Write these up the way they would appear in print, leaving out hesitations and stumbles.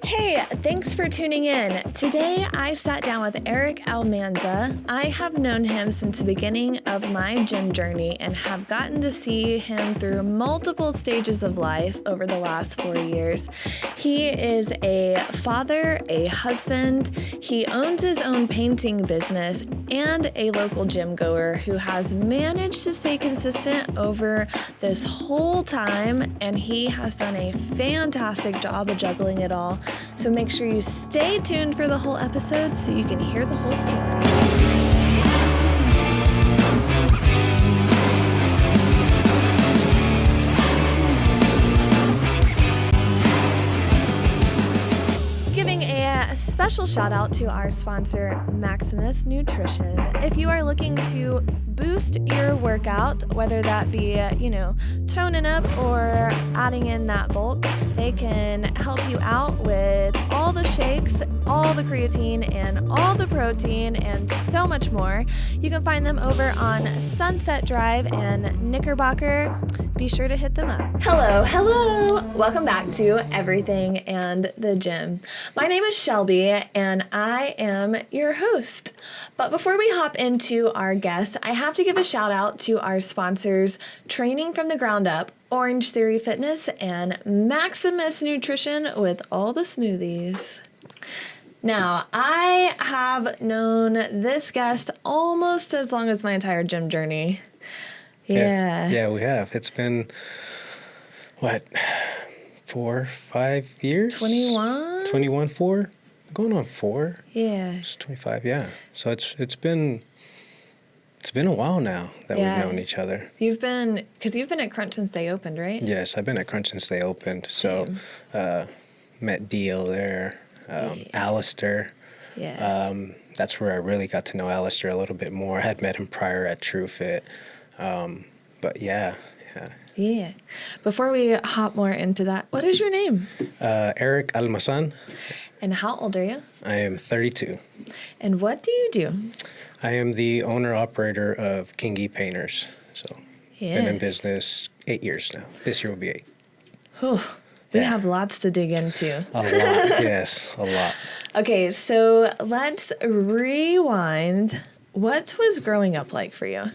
Hey, thanks for tuning in. Today I sat down with Eric Almanza. I have known him since the beginning of my gym journey and have gotten to see him through multiple stages of life over the last 4 years. He is a father, a husband, he owns his own painting business, and a local gym goer who has managed to stay consistent over this whole time, and he has done a fantastic job of juggling it all. So make sure you stay tuned for the whole episode so you can hear the whole story. Giving a special shout out to our sponsor, Maximus Nutrition. If you are looking to boost your workout, whether that be, toning up or adding in that bulk, they can help you out with all the shakes, all the creatine, and all the protein, and so much more. You can find them over on Sunset Drive and Knickerbocker. Be sure to hit them up. Hello. Welcome back to Everything and the Gym. My name is Shelbi, and I am your host. But before we hop into our guest, I have to give a shout out to our sponsors, Training from the Ground Up, Orange Theory Fitness, and Maximus Nutrition with all the smoothies. Now, I have known this guest almost as long as my entire gym journey. Yeah, we have. It's been, 4, 5 years? 21? 4? Going on 4? Yeah. It's 25, yeah. So it's been a while now that we've known each other. You've been at Crunch since they opened, right? Yes, I've been at Crunch since they opened. So, met Deal there, Alistair. Yeah. That's where I really got to know Alistair a little bit more. I had met him prior at TrueFit. But yeah. Yeah. Before we hop more into that, what is your name? Eric Almanza. And how old are you? I am 32. And what do you do? I am the owner-operator of King E Painters. So, been in business 8 years now. This year will be 8. We have lots to dig into. A lot, yes, a lot. Okay, so let's rewind. What was growing up like for you?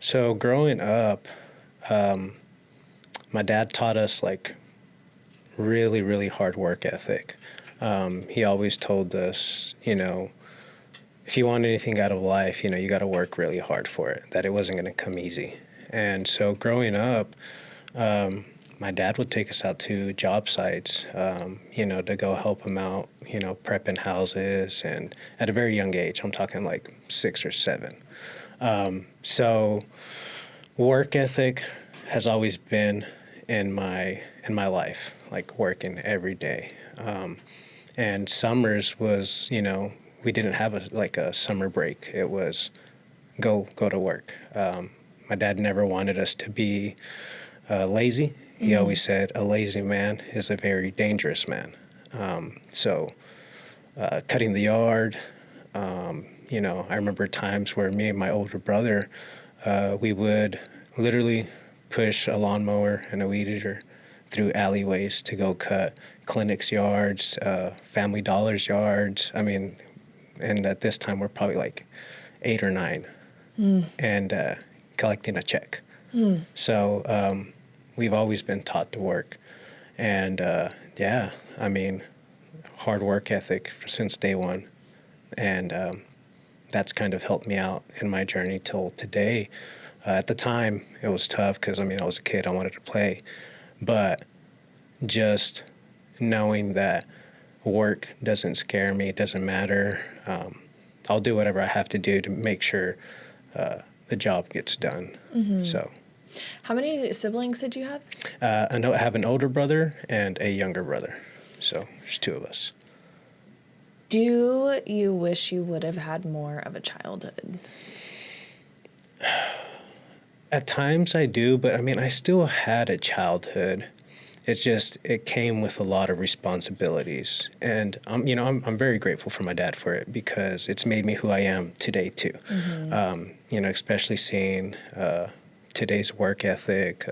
So growing up, my dad taught us really, really hard work ethic. He always told us, if you want anything out of life, you got to work really hard for it, that it wasn't going to come easy. And so growing up, my dad would take us out to job sites, to go help him out, prepping houses. And at a very young age, I'm talking 6 or 7. So work ethic has always been in my life, working every day. And summers was, we didn't have a summer break. It was go to work. My dad never wanted us to be lazy. He always said a lazy man is a very dangerous man. So cutting the yard, I remember times where me and my older brother, we would literally push a lawnmower and a weed eater through alleyways to go cut clinics' yards, Family Dollar's yards. And at this time we're probably 8 or 9 and collecting a check. So we've always been taught to work. And hard work ethic since day one. And that's kind of helped me out in my journey till today. At the time, it was tough because, I was a kid. I wanted to play. But just knowing that work doesn't scare me, it doesn't matter. I'll do whatever I have to do to make sure the job gets done. So, how many siblings did you have? I have an older brother and a younger brother. So there's 2 of us. Do you wish you would have had more of a childhood? At times I do, but I still had a childhood. It's just, it came with a lot of responsibilities. And, I'm very grateful for my dad for it because it's made me who I am today too. Especially seeing today's work ethic,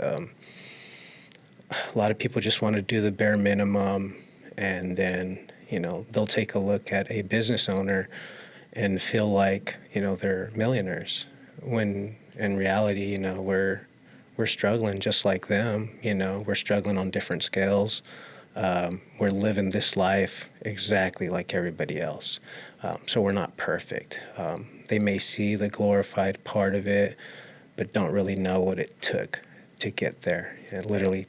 a lot of people just want to do the bare minimum, and then, they'll take a look at a business owner and feel like, they're millionaires, when in reality, we're struggling just like them. We're struggling on different scales. We're living this life exactly like everybody else. So we're not perfect. They may see the glorified part of it, but don't really know what it took to get there. Literally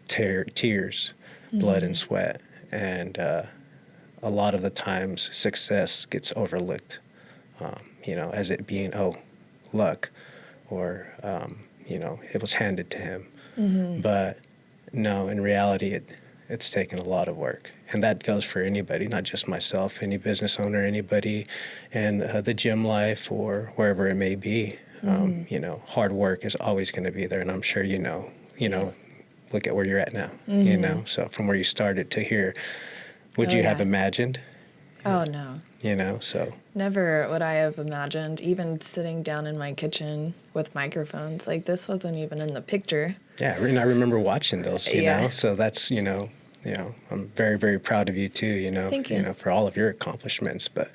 tears, blood and sweat. And a lot of the times success gets overlooked, as it being, luck, or, it was handed to him. But no, in reality, it's taken a lot of work. And that goes for anybody, not just myself, any business owner, anybody in the gym life or wherever it may be. Hard work is always going to be there. And I'm sure look at where you're at now, so from where you started to here, would you have imagined? Oh, no. So. Never would I have imagined, even sitting down in my kitchen with microphones. Like, this wasn't even in the picture. Yeah, and I remember watching those, you know, so that's, I'm very, very proud of you too, Thank you. For all of your accomplishments. But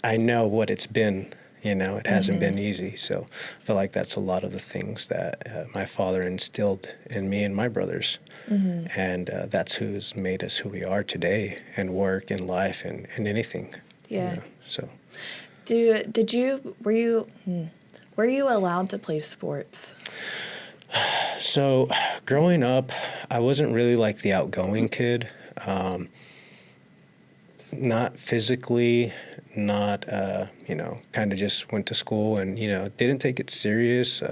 I know what it's been, it hasn't been easy. So I feel like that's a lot of the things that my father instilled in me and my brothers. And that's who's made us who we are today, in work, in life, and anything. Yeah. So. Were you allowed to play sports? So growing up, I wasn't really like the outgoing kid. Not physically, not, kind of just went to school and, didn't take it serious,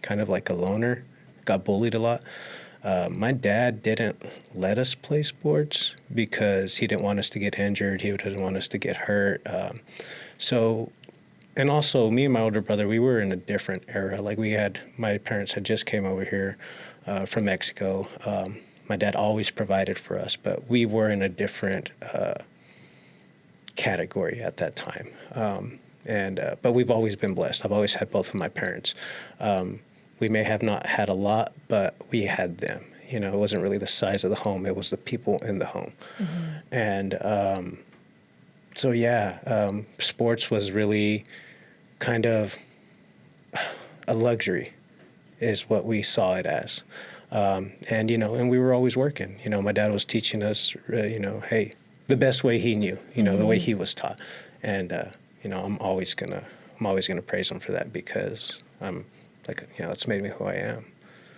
kind of like a loner, got bullied a lot. My dad didn't let us play sports because he didn't want us to get injured. He didn't want us to get hurt. And also me and my older brother, we were in a different era. Like my parents had just came over here from Mexico. My dad always provided for us, but we were in a different category at that time. But we've always been blessed. I've always had both of my parents. We may have not had a lot, but we had them. It wasn't really the size of the home. It was the people in the home. And sports was really kind of a luxury is what we saw it as. And we were always working. My dad was teaching us, hey, the best way he knew, the way he was taught. And, I'm always gonna praise him for that, because it's made me who I am.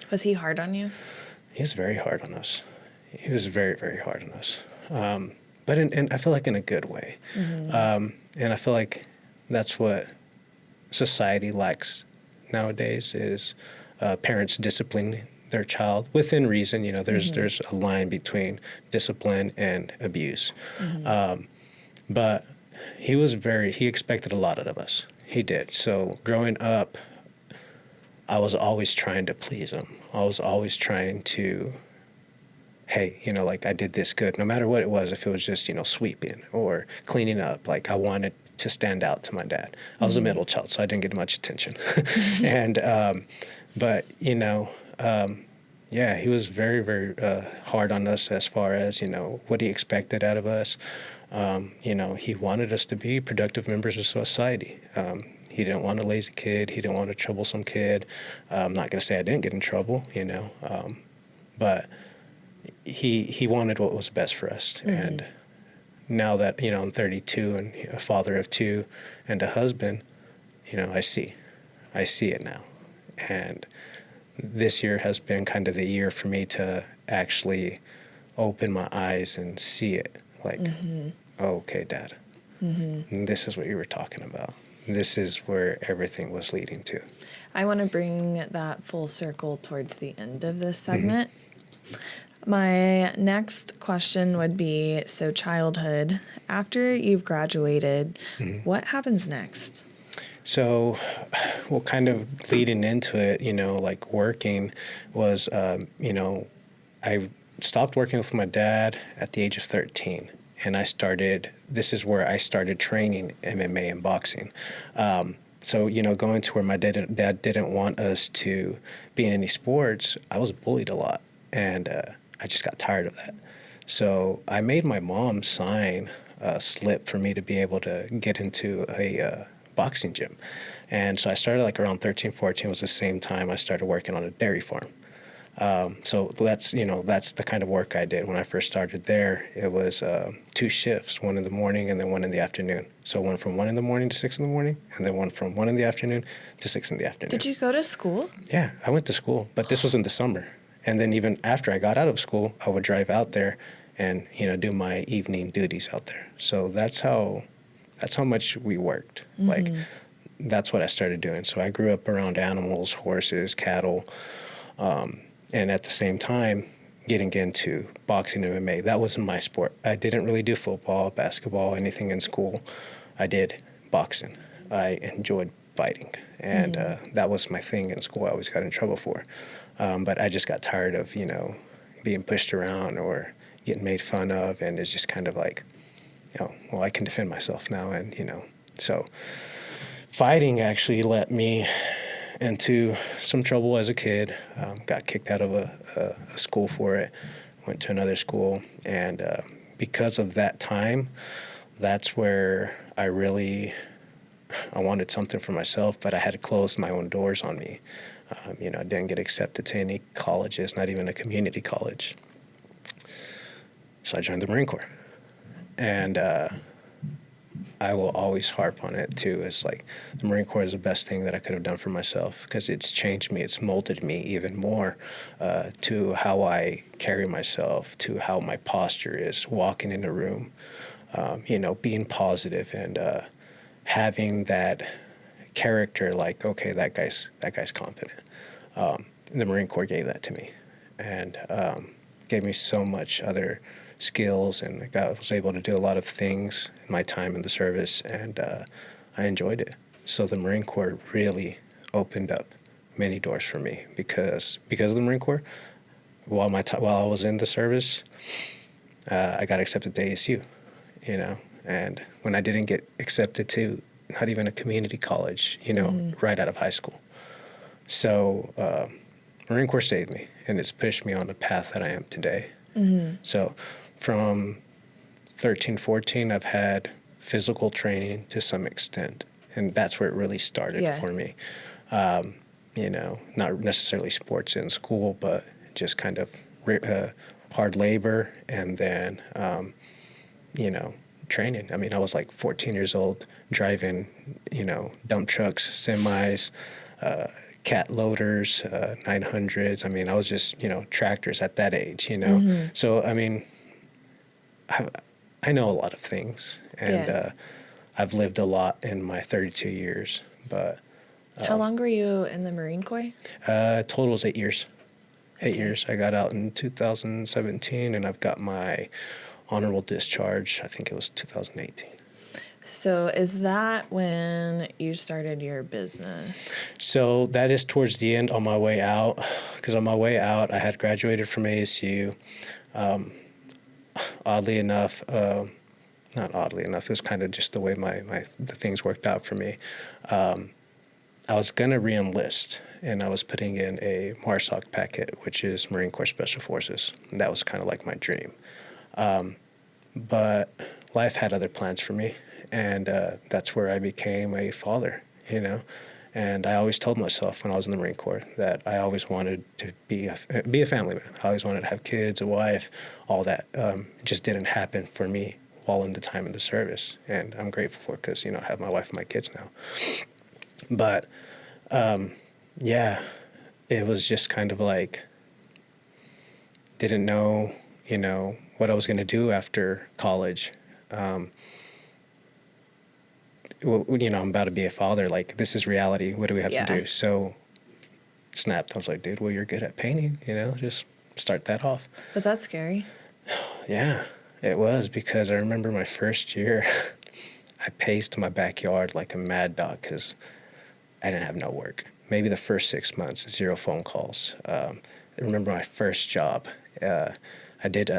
Was he hard on you? He was very hard on us. He was very, very hard on us. But I feel like in a good way. And I feel like that's what society lacks nowadays is parents disciplining their child within reason. There's a line between discipline and abuse. But he expected a lot out of us. He did. So growing up, I was always trying to please him. I was always trying to, hey, I did this good, no matter what it was. If it was just, sweeping or cleaning up, I wanted to stand out to my dad. I was a middle child, so I didn't get much attention. And, he was very, very hard on us as far as, what he expected out of us. He wanted us to be productive members of society. He didn't want a lazy kid. He didn't want a troublesome kid. I'm not going to say I didn't get in trouble, but he wanted what was best for us. And now that, I'm 32 and a father of two and a husband, I see it now. And this year has been kind of the year for me to actually open my eyes and see it. Okay, Dad, this is what you were talking about. This is where everything was leading to. I want to bring that full circle towards the end of this segment. My next question would be, so childhood, after you've graduated, what happens next? So, well, kind of leading into it, working was, I stopped working with my dad at the age of 13. And this is where I started training MMA and boxing. So, going to where my dad didn't want us to be in any sports, I was bullied a lot. And I just got tired of that. So I made my mom sign a slip for me to be able to get into a boxing gym. And so I started like around 13, 14 was the same time I started working on a dairy farm. So that's the kind of work I did when I first started there. It was 2 shifts, one in the morning and then one in the afternoon. So one from 1 in the morning to 6 in the morning, and then one from 1 in the afternoon to 6 in the afternoon. Did you go to school? Yeah, I went to school, but this was in the summer. And then even after I got out of school, I would drive out there and, do my evening duties out there. So that's how much we worked. Mm-hmm. Like, that's what I started doing. So I grew up around animals, horses, cattle, and at the same time, getting into boxing and MMA. That wasn't my sport. I didn't really do football, basketball, anything in school. I did boxing. I enjoyed fighting, and that was my thing in school. I always got in trouble for. But I just got tired of, being pushed around or getting made fun of, and it's just kind of like, well, I can defend myself now, and, so fighting actually let me into some trouble as a kid. Got kicked out of a school for it, went to another school, and because of that time, that's where I wanted something for myself, but I had to close my own doors on me. I didn't get accepted to any colleges, not even a community college. So I joined the Marine Corps. And I will always harp on it too. It's like the Marine Corps is the best thing that I could have done for myself, because it's changed me. It's molded me even more to how I carry myself, to how my posture is walking in a room, being positive and having that character like, okay, that guy's confident. The Marine Corps gave that to me, and gave me so much other skills, and I was able to do a lot of things in my time in the service, and I enjoyed it. So the Marine Corps really opened up many doors for me because of the Marine Corps. While I was in the service, I got accepted to ASU, and when I didn't get accepted to not even a community college, right out of high school. So Marine Corps saved me, and it's pushed me on the path that I am today. Mm-hmm. So from 13, 14, I've had physical training to some extent, and that's where it really started for me. Not necessarily sports in school, but just kind of hard labor, and then, training. I mean, I was like 14 years old driving, dump trucks, semis, cat loaders, 900s. I mean, I was just, tractors at that age, Mm-hmm. So, I mean, I know a lot of things, and I've lived a lot in my 32 years, but... How long were you in the Marine Corps? Total was 8 years. 8 years. I got out in 2017, and I've got my honorable discharge. I think it was 2018. So is that when you started your business? So that is towards the end on my way out, because on my way out, I had graduated from ASU. Oddly enough, not oddly enough, it was kind of just the way the things worked out for me. I was going to re-enlist, and I was putting in a MARSOC packet, which is Marine Corps Special Forces. And that was kind of like my dream. But life had other plans for me, and that's where I became a father, And I always told myself when I was in the Marine Corps that I always wanted to be a family man. I always wanted to have kids, a wife, all that. It just didn't happen for me while in the time in the service, and I'm grateful for it because, I have my wife and my kids now. But, it was just kind of like, didn't know, what I was going to do after college. I'm about to be a father. Like, this is reality. What do we have to do? So, snapped. I was like, dude, well, you're good at painting, just start that off. Was that scary? Yeah, it was, because I remember my first year, I paced my backyard like a mad dog because I didn't have no work. Maybe the first 6 months, 0 phone calls. I remember my first job. I did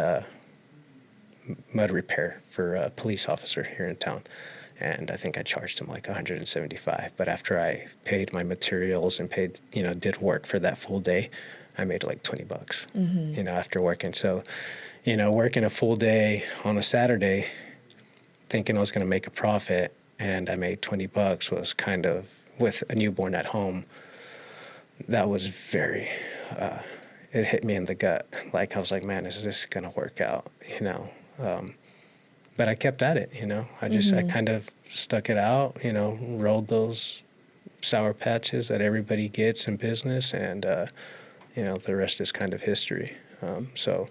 mud repair for a police officer here in town. and I think I charged him like 175. But after I paid my materials and paid, did work for that full day, I made like $20, after working. So, working a full day on a Saturday, thinking I was going to make a profit, and I made $20 was kind of, with a newborn at home, that was very, it hit me in the gut. Like, I was like, man, is this going to work out, But I kept at it, I kind of stuck it out, rolled those sour patches that everybody gets in business, and, the rest is kind of history. So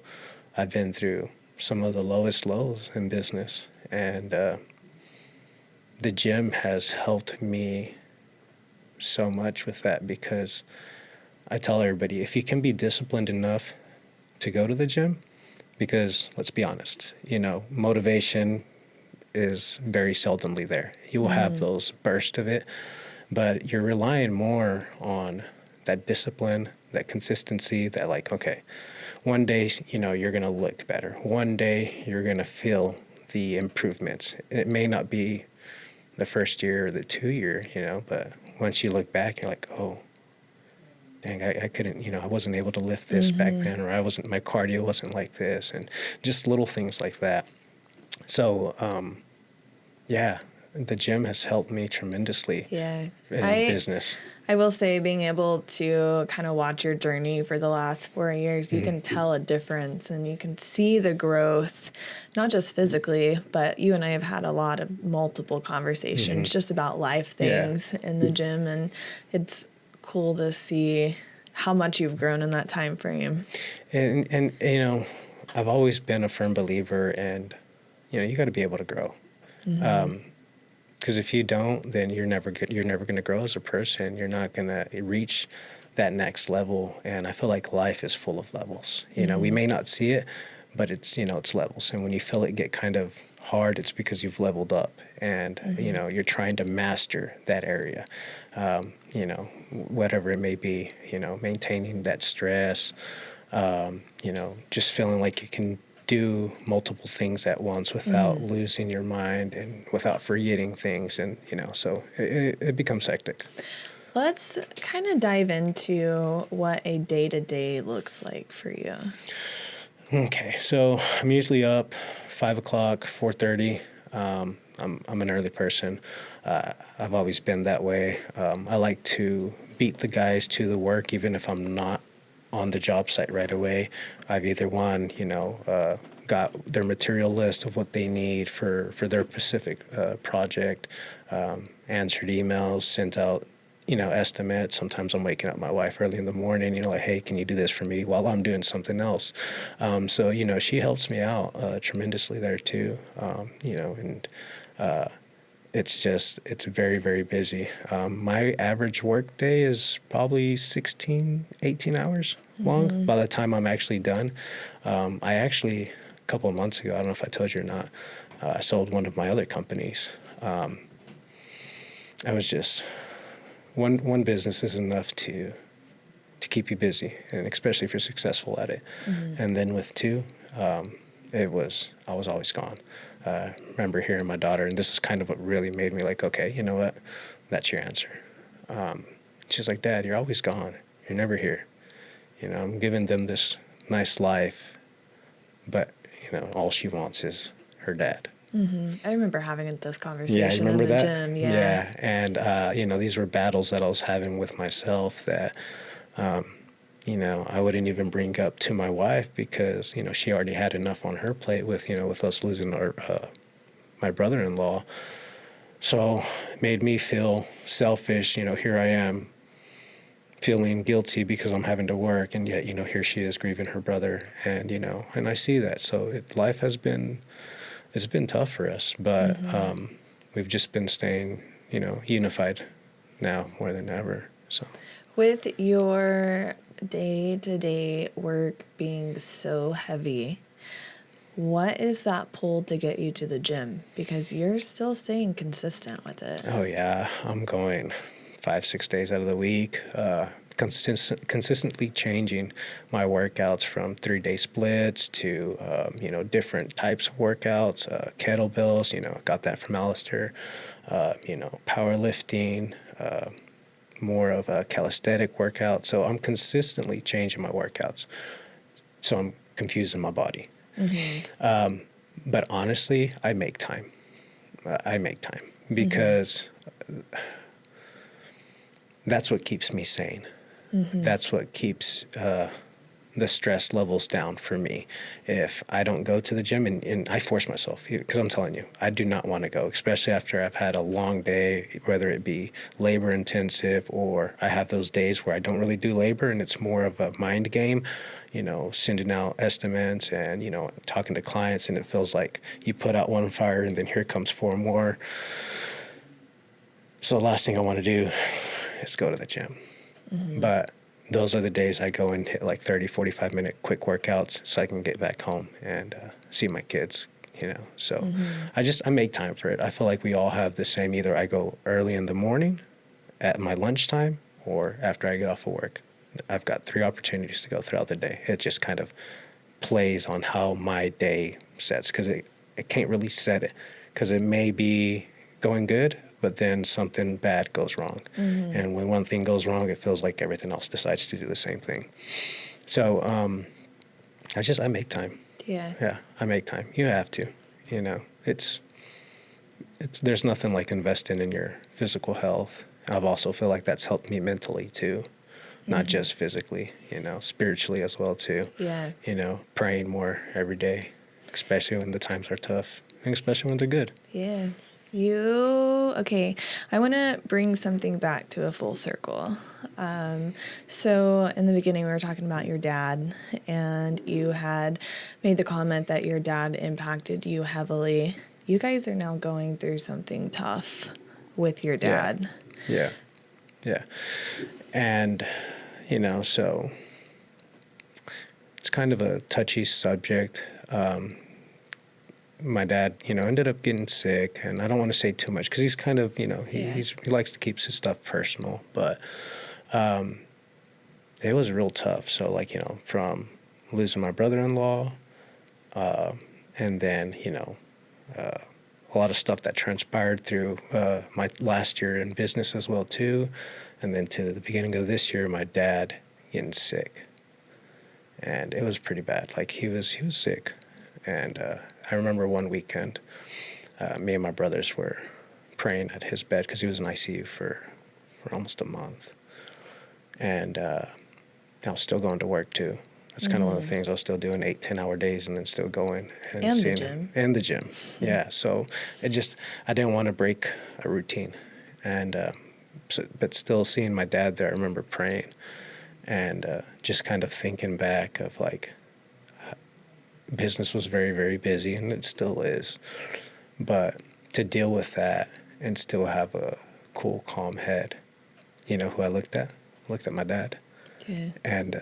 I've been through some of the lowest lows in business, and the gym has helped me so much with that, because I tell everybody, if you can be disciplined enough to go to the gym, because let's be honest, motivation is very seldomly there. You will have those bursts of it, but you're relying more on that discipline, that consistency, that like, okay, one day, you're going to look better. One day you're going to feel the improvements. It may not be the first year or the 2 year, but once you look back, you're like, oh, dang, I couldn't, I wasn't able to lift this back then, or my cardio wasn't like this, and just little things like that. So, yeah, the gym has helped me tremendously in business. I will say, being able to kind of watch your journey for the last 4 years, you can tell a difference, and you can see the growth, not just physically, but you and I have had a lot of multiple conversations just about life things in the gym, and it's cool to see how much you've grown in that time frame. And I've always been a firm believer, and you got to be able to grow. Because if you don't, then you're never going to grow as a person. You're not going to reach that next level. And I feel like life is full of levels. We may not see it, but it's it's levels. And when you feel it get kind of hard, it's because you've leveled up, and you're trying to master that area. Whatever it may be. Maintaining that stress. Just feeling like you can do multiple things at once without losing your mind and without forgetting things, and so it becomes hectic. Let's kind of dive into what a day-to-day looks like for you. Okay, so I'm usually up 5 o'clock, 4:30. I'm an early person. I've always been that way. I like to beat the guys to the work, even if I'm not on the job site right away. I've either got their material list of what they need for their specific project, answered emails, sent out, estimates. Sometimes I'm waking up my wife early in the morning, like, hey, can you do this for me while I'm doing something else? So, she helps me out tremendously there too, and it's very, very busy. My average work day is probably 16, 18 hours long by the time I'm actually done. I actually, a couple of months ago, I don't know if I told you or not, I sold one of my other companies. I was just, one business is enough to keep you busy, and especially if you're successful at it. And then with two, I was always gone. I remember hearing my daughter, and this is kind of what really made me like, okay, you know what? That's your answer. She's like, Dad, you're always gone. You're never here. I'm giving them this nice life, but, all she wants is her dad. I remember having this conversation in the gym. Yeah. And, these were battles that I was having with myself that, I wouldn't even bring up to my wife, because, she already had enough on her plate with us losing my brother-in-law. So it made me feel selfish. Here I am feeling guilty because I'm having to work, and yet, here she is grieving her brother, and, and I see that. So life has been, it's been tough for us, but we've just been staying, unified now more than ever. So with your day-to-day work being so heavy, what is that pull to get you to the gym? Because you're still staying consistent with it. Oh yeah, I'm going 5-6 days out of the week. consistently changing my workouts from 3-day splits to, different types of workouts, kettlebells, got that from Alistair, powerlifting, more of a calisthenic workout. So I'm consistently changing my workouts. So I'm confusing my body. But honestly, I make time. Because that's what keeps me sane. That's what keeps the stress levels down for me. If I don't go to the gym, and I force myself, because I'm telling you, I do not want to go, especially after I've had a long day, whether it be labor intensive or I have those days where I don't really do labor and it's more of a mind game, sending out estimates and, talking to clients, and it feels like you put out one fire and then here comes 4 more. So the last thing I want to do is go to the gym. But those are the days I go and hit like 30, 45-minute quick workouts so I can get back home and see my kids, So I make time for it. I feel like we all have the same, either I go early in the morning at my lunchtime or after I get off of work. I've got 3 opportunities to go throughout the day. It just kind of plays on how my day sets, because it can't really set it, because it may be going good, but then something bad goes wrong. And when one thing goes wrong, it feels like everything else decides to do the same thing. So I make time. Yeah, I make time. You have to, it's there's nothing like investing in your physical health. I've also feel like that's helped me mentally too, not just physically, spiritually as well too. Yeah. Praying more every day, especially when the times are tough, and especially when they're good. Yeah. Okay, I want to bring something back to a full circle. So in the beginning, we were talking about your dad, and you had made the comment that your dad impacted you heavily. You guys are now going through something tough with your dad. Yeah. And, so it's kind of a touchy subject. My dad, ended up getting sick, and I don't want to say too much because he's kind of, he likes to keep his stuff personal, but it was real tough. So from losing my brother-in-law, and then, a lot of stuff that transpired through my last year in business as well too, and then to the beginning of this year, my dad getting sick, and it was pretty bad. Like he was sick. And I remember one weekend, me and my brothers were praying at his bed because he was in ICU for almost a month. And I was still going to work too. That's kind of one of the things. I was still doing 8-10-hour days and then still going and seeing the gym. And the gym. Yeah. So I didn't want to break a routine. And but still seeing my dad there, I remember praying and just kind of thinking back of like, business was very, very busy, and it still is. But to deal with that and still have a cool, calm head, who I looked at? I looked at my dad. Yeah. And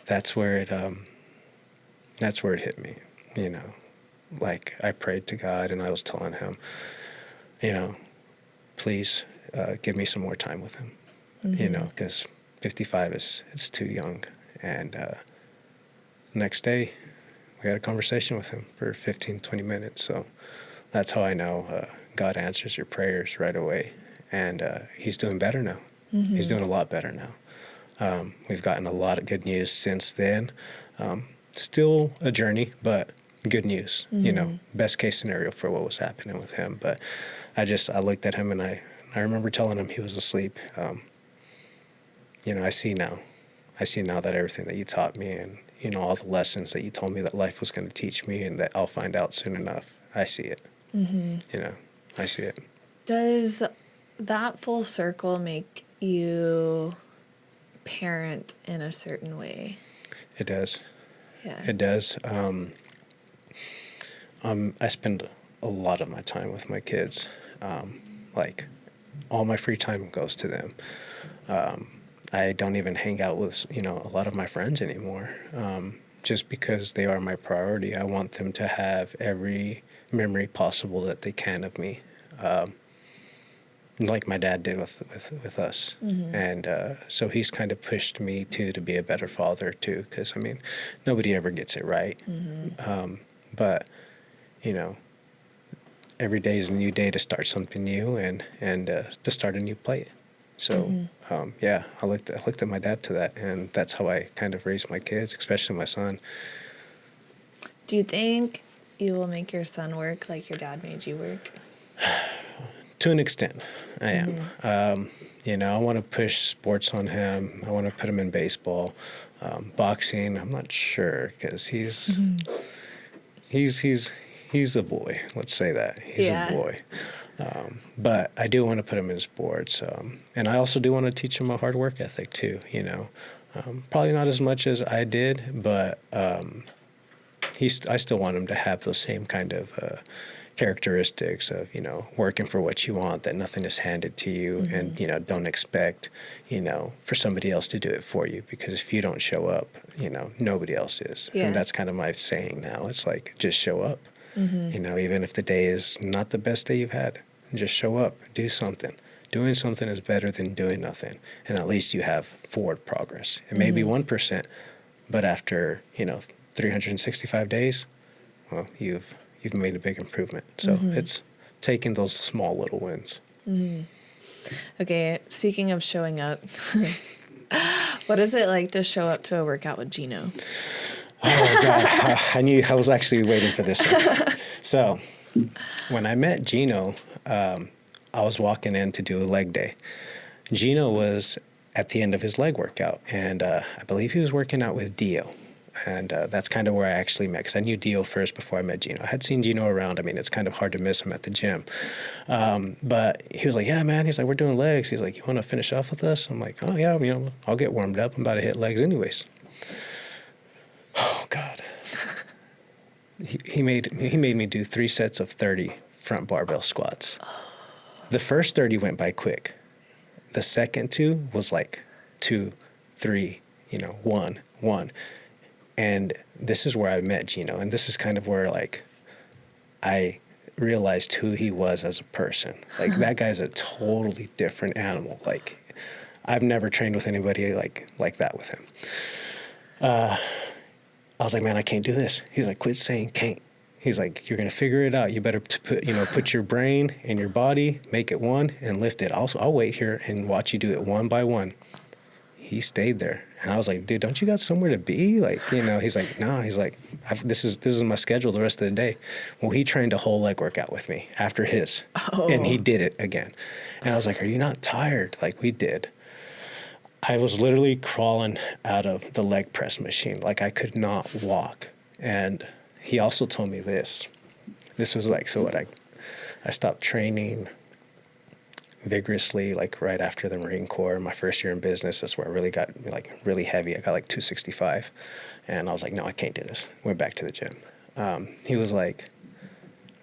that's where it hit me, Like I prayed to God, and I was telling him, please give me some more time with him, because 55 it's too young. And next day, we had a conversation with him for 15-20 minutes. So that's how I know God answers your prayers right away. And he's doing better now. He's doing a lot better now. We've gotten a lot of good news since then. Still a journey, but good news. Best case scenario for what was happening with him. But I looked at him, and I remember telling him he was asleep. I see now that everything that you taught me, and all the lessons that you told me that life was going to teach me and that I'll find out soon enough, I see it. I see it. Does that full circle make you parent in a certain way? It does. Yeah. It does. I spend a lot of my time with my kids. Like all my free time goes to them. I don't even hang out with, a lot of my friends anymore, just because they are my priority. I want them to have every memory possible that they can of me. like my dad did with us. And so he's kind of pushed me too to be a better father too, because I mean, nobody ever gets it right. But you know, every day is a new day to start something new and to start a new plate. So yeah, I looked at my dad to that, and that's how I kind of raised my kids, especially my son. Do you think you will make your son work like your dad made you work? To an extent, I am. You know, I want to push sports on him. I want to put him in baseball, boxing. I'm not sure because he's a boy. Let's say that he's a boy. But I do want to put him in sports, and I also do want to teach him a hard work ethic too. You know, probably not as much as I did, but I still want him to have those same kind of characteristics of, you know, working for what you want, that nothing is handed to you, and, you know, don't expect, you know, for somebody else to do it for you, because if you don't show up, you know, nobody else is. And that's kind of my saying now. It's like, just show up, you know, even if the day is not the best day you've had, just show up, do something. Doing something is better than doing nothing. And at least you have forward progress. It may be 1%, but after, you know, 365 days, well, you've made a big improvement. So it's taking those small little wins. Okay, speaking of showing up, what is it like to show up to a workout with Gino? Oh, God. I was actually waiting for this one. So when I met Gino, I was walking in to do a leg day. Gino was at the end of his leg workout, and I believe he was working out with Dio. And that's kind of where I actually met, because I knew Dio first before I met Gino. I had seen Gino around. I mean, it's kind of hard to miss him at the gym. But he was like, yeah, man. He's like, we're doing legs. He's like, you want to finish off with us? I'm like, oh, yeah, you know, I'll get warmed up. I'm about to hit legs anyways. Oh, God. He made me do 3 sets of 30 front barbell squats. The first 30 went by quick. The second 2 was like 2, 3, you know, 1, 1. And this is where I met Gino, and this is kind of where, like, I realized who he was as a person. Like, that guy's a totally different animal. Like, I've never trained with anybody like that with him. I was like, man, I can't do this. He's like, quit saying can't. He's like, you're gonna figure it out. You better put your brain and your body, make it one, and lift it. I'll wait here and watch you do it one by one. He stayed there. And I was like, dude, don't you got somewhere to be? Like, you know, he's like, no. He's like, this is my schedule the rest of the day. Well, he trained a whole leg workout with me after his. And he did it again. And I was like, are you not tired? Like, we did. I was literally crawling out of the leg press machine. Like, I could not walk. And he also told me this. This was like, so what, I stopped training vigorously, like right after the Marine Corps, my first year in business. That's where I really got like really heavy. I got like 265, and I was like, no, I can't do this. Went back to the gym. He was like,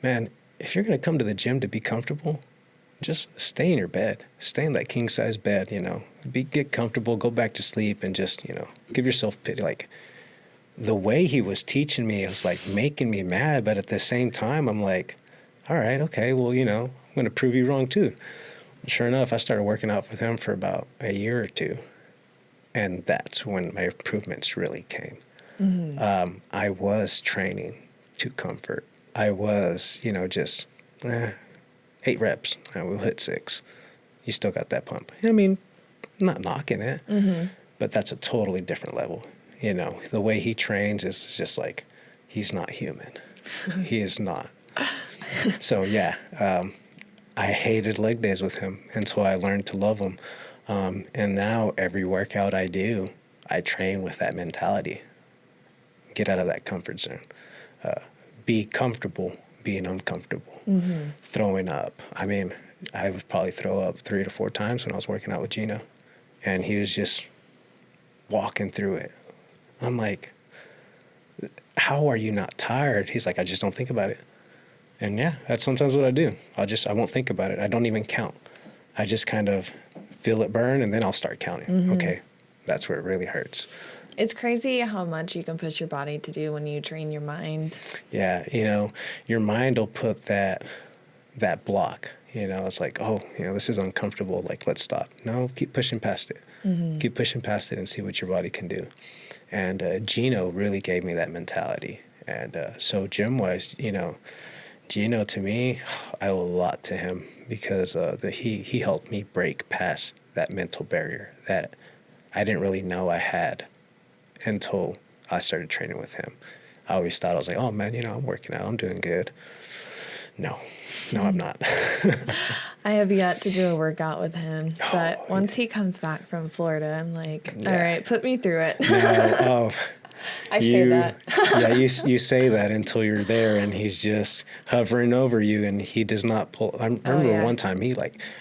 man, if you're gonna come to the gym to be comfortable, just stay in your bed. Stay in that king size bed. You know, get comfortable, go back to sleep, and just, you know, give yourself pity. Like, the way he was teaching me, it was like making me mad, but at the same time, I'm like, all right, okay, well, you know, I'm gonna prove you wrong too. Sure enough, I started working out with him for about a year or two, and that's when my improvements really came. I was training to comfort. I was, you know, just 8 reps, and we'll hit 6. You still got that pump. I mean, I'm not knocking it, but that's a totally different level. You know, the way he trains is just like, he's not human. He is not. So, yeah, I hated leg days with him until I learned to love him. And now every workout I do, I train with that mentality. Get out of that comfort zone. Be comfortable being uncomfortable. Throwing up. I mean, I would probably throw up 3 to 4 times when I was working out with Gino. And he was just walking through it. I'm like, how are you not tired? He's like, I just don't think about it. And yeah, that's sometimes what I do. I won't think about it. I don't even count. I just kind of feel it burn, and then I'll start counting. Okay, that's where it really hurts. It's crazy how much you can push your body to do when you train your mind. Yeah, you know, your mind will put that block. You know, it's like, oh, you know, this is uncomfortable. Like, let's stop. No, keep pushing past it. Keep pushing past it and see what your body can do. And Gino really gave me that mentality. And so gym-wise, you know, Gino, to me, I owe a lot to him because he helped me break past that mental barrier that I didn't really know I had until I started training with him. I always thought, I was like, oh man, you know, I'm working out, I'm doing good. No, I'm not. I have yet to do a workout with him, but once he comes back from Florida, I'm like, all right, put me through it. No, I say that. Yeah, you say that until you're there and he's just hovering over you and he does not pull. I remember one time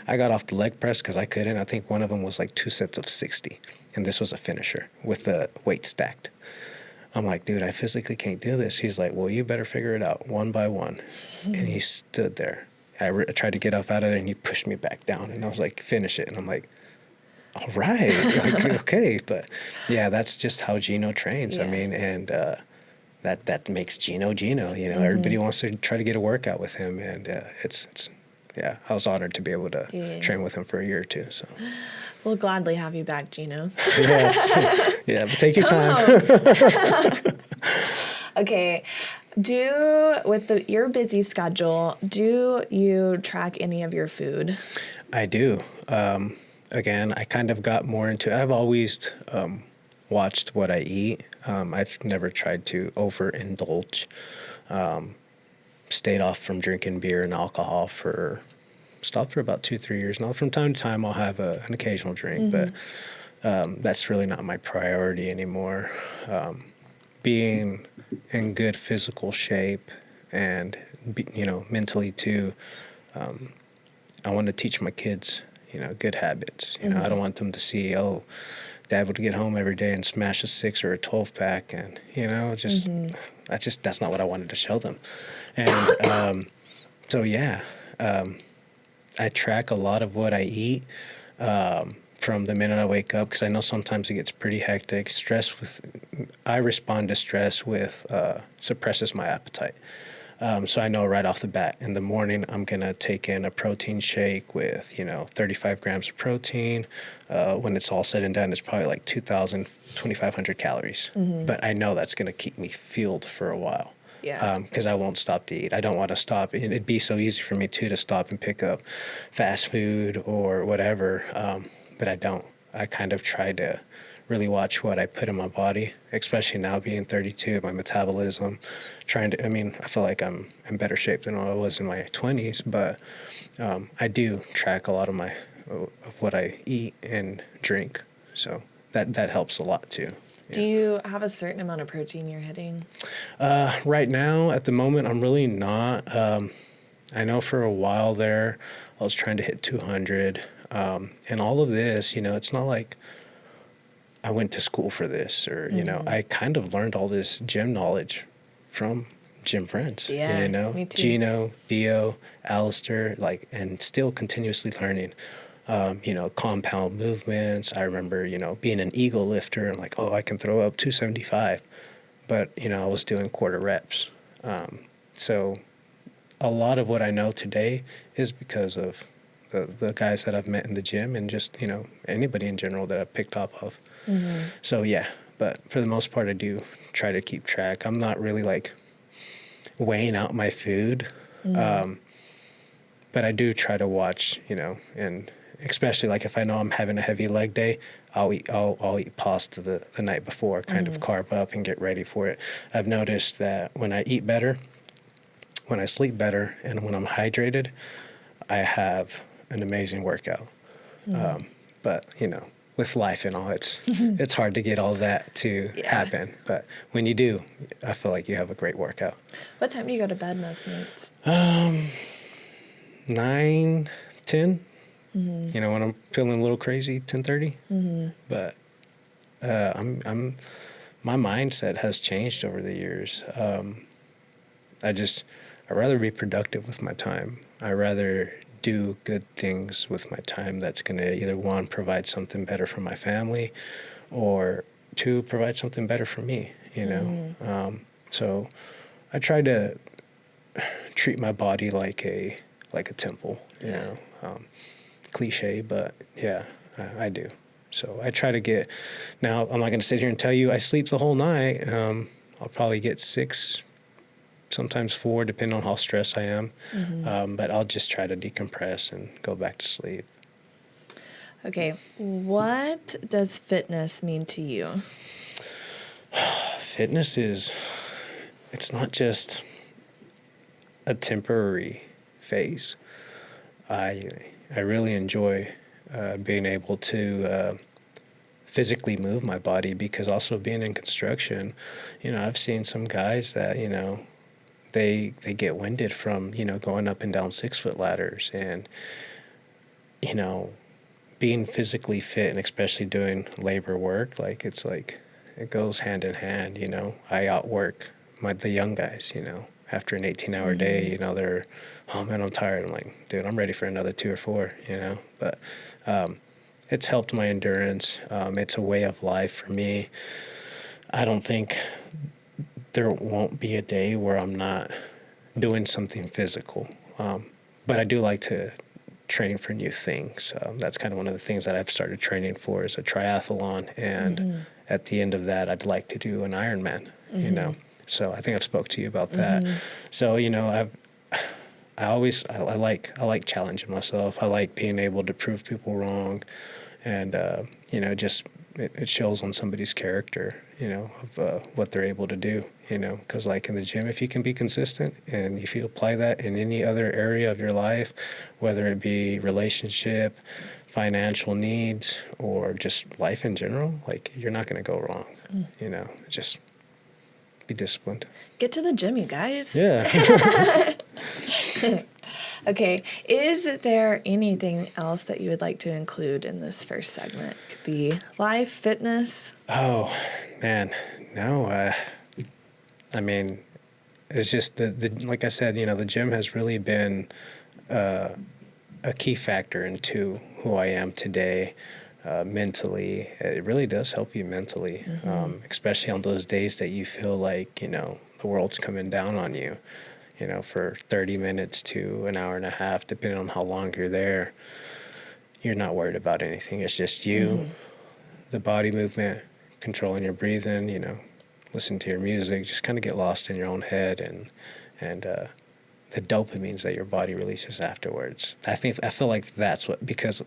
I got off the leg press because I couldn't. I think one of them was like 2 sets of 60 and this was a finisher with the weight stacked. I'm like, dude, I physically can't do this. He's like, well, you better figure it out one by one. And he stood there. I tried to get up out of there and he pushed me back down and I was like, finish it. And I'm like, all right, like, okay. But yeah, that's just how Gino trains. I mean, and that makes Gino, you know, everybody wants to try to get a workout with him. And it's I was honored to be able to train with him for a year or two. So we'll gladly have you back, Gino. Yes. Yeah, but take your time. Okay. Your busy schedule, do you track any of your food? I do. Again, I kind of got more into it. I've always watched what I eat. I've never tried to overindulge. Stayed off from drinking beer and alcohol stopped for about 2-3 years now. From time to time, I'll have an occasional drink, but that's really not my priority anymore. Being in good physical shape and, mentally too, I want to teach my kids, good habits. I don't want them to see, oh, Dad would get home every day and smash a 6 or a 12 pack. And, that's not what I wanted to show them. And I track a lot of what I eat from the minute I wake up, because I know sometimes it gets pretty hectic. I respond to stress with suppresses my appetite. So I know right off the bat in the morning, I'm going to take in a protein shake with, 35 grams of protein. When it's all said and done, it's probably like 2,500 calories. But I know that's going to keep me fueled for a while. Yeah. Because I won't stop to eat. I don't want to stop. And it'd be so easy for me too to stop and pick up fast food or whatever. But I don't. I kind of try to really watch what I put in my body, especially now being 32, my metabolism, I feel like I'm in better shape than I was in my 20s, but I do track a lot of what I eat and drink. So that helps a lot too. Do you have a certain amount of protein you're hitting? Right now, at the moment, I'm really not. I know for a while there, I was trying to hit 200. And all of this, it's not like I went to school for this or, I kind of learned all this gym knowledge from gym friends. Yeah, me too. Gino, Dio, Alistair, and still continuously learning. Compound movements. I remember, being an ego lifter and like, oh, I can throw up 275, but, I was doing quarter reps. So a lot of what I know today is because of the guys that I've met in the gym and just, anybody in general that I've picked up of. So yeah, but for the most part, I do try to keep track. I'm not really weighing out my food. But I do try to watch, and especially if I know I'm having a heavy leg day, I'll eat pasta the night before, kind of carb up and get ready for it. I've noticed that when I eat better, when I sleep better, and when I'm hydrated, I have an amazing workout. But with life and all, it's hard to get all that to happen. But when you do, I feel like you have a great workout. What time do you go to bed most nights? 9, 10. When I'm feeling a little crazy, 10:30. But my mindset has changed over the years. I'd rather be productive with my time. I'd rather do good things with my time that's going to either, one, provide something better for my family, or two, provide something better for me, So I try to treat my body like like a temple, you know, cliche, but yeah, I do. So I try to get, now I'm not going to sit here and tell you I sleep the whole night. I'll probably get 6, sometimes 4, depending on how stressed I am. But I'll just try to decompress and go back to sleep. Okay, what does fitness mean to you? Fitness it's not just a temporary phase. I really enjoy being able to physically move my body, because also being in construction, you know, I've seen some guys that, you know, they get winded from, you know, going up and down 6-foot ladders, and, you know, being physically fit, and especially doing labor work, like it's like it goes hand in hand, you know. I outwork the young guys, you know. After an 18-hour day, you know, they're, oh man, I'm tired. I'm like, dude, I'm ready for another 2 or 4, you know. But it's helped my endurance. It's a way of life for me. I don't think there won't be a day where I'm not doing something physical. But I do like to train for new things. That's kind of one of the things that I've started training for, is a triathlon. And at the end of that, I'd like to do an Ironman, you know. So I think I've spoke to you about that. So, you know, I like challenging myself. I like being able to prove people wrong, and you know, just it shows on somebody's character, you know, of what they're able to do, you know, because like in the gym, if you can be consistent and if you apply that in any other area of your life, whether it be relationship, financial needs, or just life in general, like you're not going to go wrong, you know. Just be disciplined. Get to the gym, you guys. Yeah. Okay, is there anything else that you would like to include in this first segment? It could be life, fitness. Oh, man, no. I mean, it's just the like I said, you know, the gym has really been a key factor into who I am today. Mentally, it really does help you mentally, especially on those days that you feel like, you know, the world's coming down on you, you know, for 30 minutes to an hour and a half, depending on how long you're there. You're not worried about anything. It's just you, the body movement, controlling your breathing, you know, listen to your music, just kind of get lost in your own head, and the dopamines that your body releases afterwards. I feel like that's what, because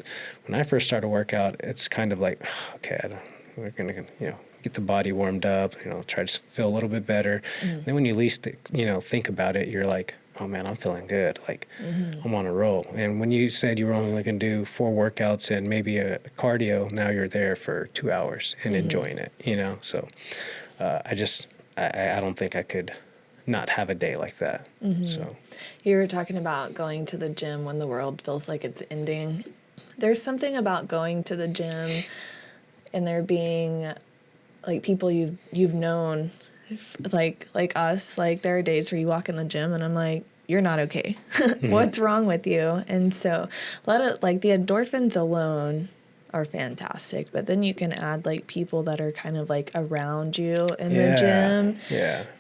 when I first started to work out, it's kind of like, okay, we're going to, you know, get the body warmed up, you know, try to feel a little bit better. Then when you least, you know, think about it, you're like, oh man, I'm feeling good. Like I'm on a roll. And when you said you were only going to do 4 workouts and maybe a cardio, now you're there for 2 hours and enjoying it, you know? So I don't think I could not have a day like that. So You were talking about going to the gym when the world feels like it's ending. There's something about going to the gym and there being like people you've known, like us. Like there are days where you walk in the gym and I'm like, you're not okay. What's wrong with you? And so like the endorphins alone are fantastic, but then you can add like people that are kind of like around you in the gym,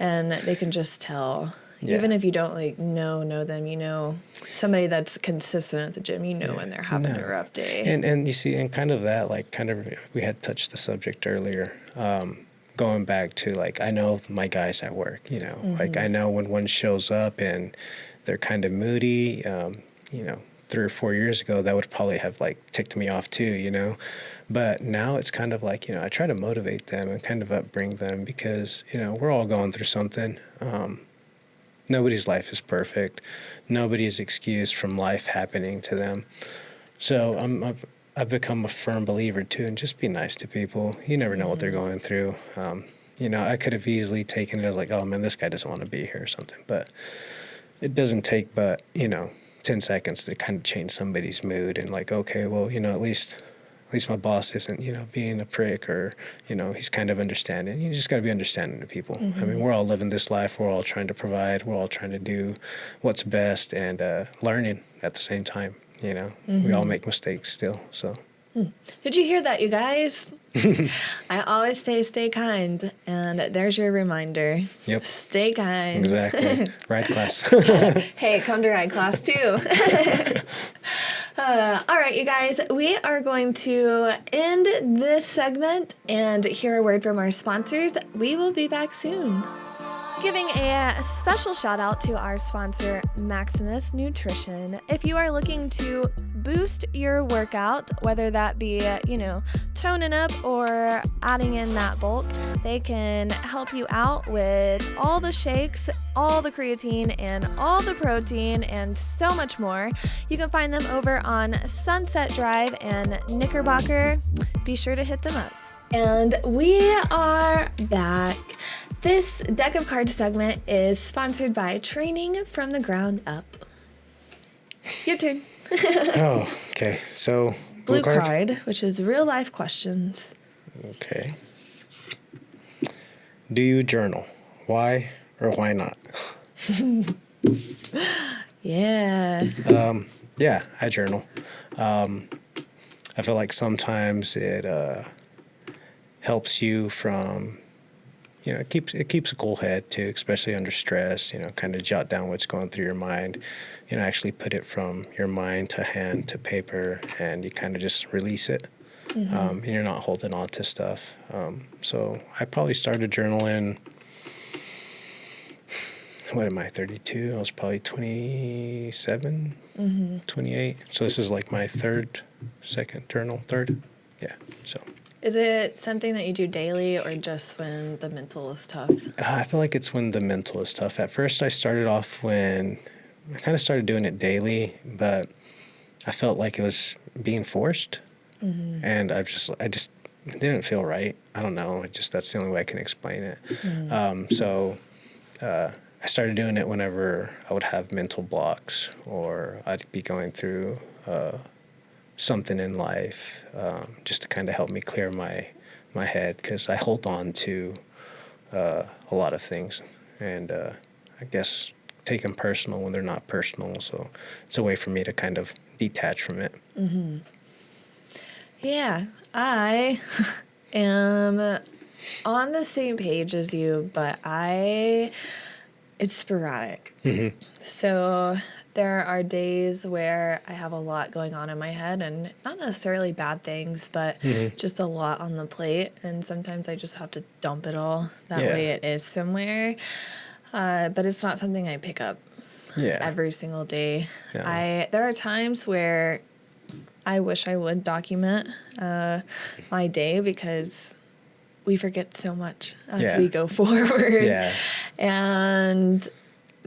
and they can just tell, even if you don't like know them, you know, somebody that's consistent at the gym, you know, when they're having a rough day. And you see, and kind of that, like kind of, we had touched the subject earlier, going back to like, I know my guys at work, you know, like I know when one shows up and they're kind of moody, you know, 3 or 4 years ago, that would probably have like ticked me off too, you know. But now it's kind of like, you know, I try to motivate them and kind of upbring them, because, you know, we're all going through something. Nobody's life is perfect. Nobody is excused from life happening to them. So I've become a firm believer too, and just be nice to people. You never know what they're going through. You know, I could have easily taken it as like, oh man, this guy doesn't want to be here or something. But it doesn't take but, you know, 10 seconds to kind of change somebody's mood, and like, okay, well, you know, at least my boss isn't, you know, being a prick, or, you know, he's kind of understanding. You just got to be understanding to people. I mean, we're all living this life. We're all trying to provide. We're all trying to do what's best, and learning at the same time, you know. We all make mistakes still, so. Did you hear that, you guys? I always say stay kind, and there's your reminder. Yep. Stay kind. Exactly. Ride class. Hey, come to ride class too. All right, you guys, we are going to end this segment and hear a word from our sponsors. We will be back soon. Giving a special shout out to our sponsor, Maximus Nutrition. If you are looking to boost your workout, whether that be, toning up or adding in that bulk, they can help you out with all the shakes, all the creatine, and all the protein, and so much more. You can find them over on Sunset Drive and Knickerbocker. Be sure to hit them up. And we are back. This deck of cards segment is sponsored by Training from the Ground Up. Your turn. Oh, okay. So, Blue card, which is real life questions. Okay. Do you journal? Why or why not? Yeah. Yeah, I journal. I feel like sometimes it helps you from, it keeps a cool head too, especially under stress, kind of jot down what's going through your mind, actually put it from your mind to hand to paper, and you kind of just release it. Mm-hmm. And you're not holding on to stuff. So I probably started journaling, what am I, 32? I was probably 27, 28. So this is like my third. Yeah, so. Is it something that you do daily or just when the mental is tough? I feel like it's when the mental is tough. At first, I started off when I kind of started doing it daily, but I felt like it was being forced, and I just it didn't feel right. I don't know. That's the only way I can explain it. So I started doing it whenever I would have mental blocks or I'd be going through something in life, just to kind of help me clear my head, because I hold on to a lot of things, and I guess take them personal when they're not personal. So it's a way for me to kind of detach from it. Mm-hmm. Yeah, I am on the same page as you, but it's sporadic. Mm-hmm. So there are days where I have a lot going on in my head, and not necessarily bad things, but just a lot on the plate. And sometimes I just have to dump it all. That way it is somewhere. But it's not something I pick up every single day. Yeah. There are times where I wish I would document my day, because we forget so much as we go forward. Yeah.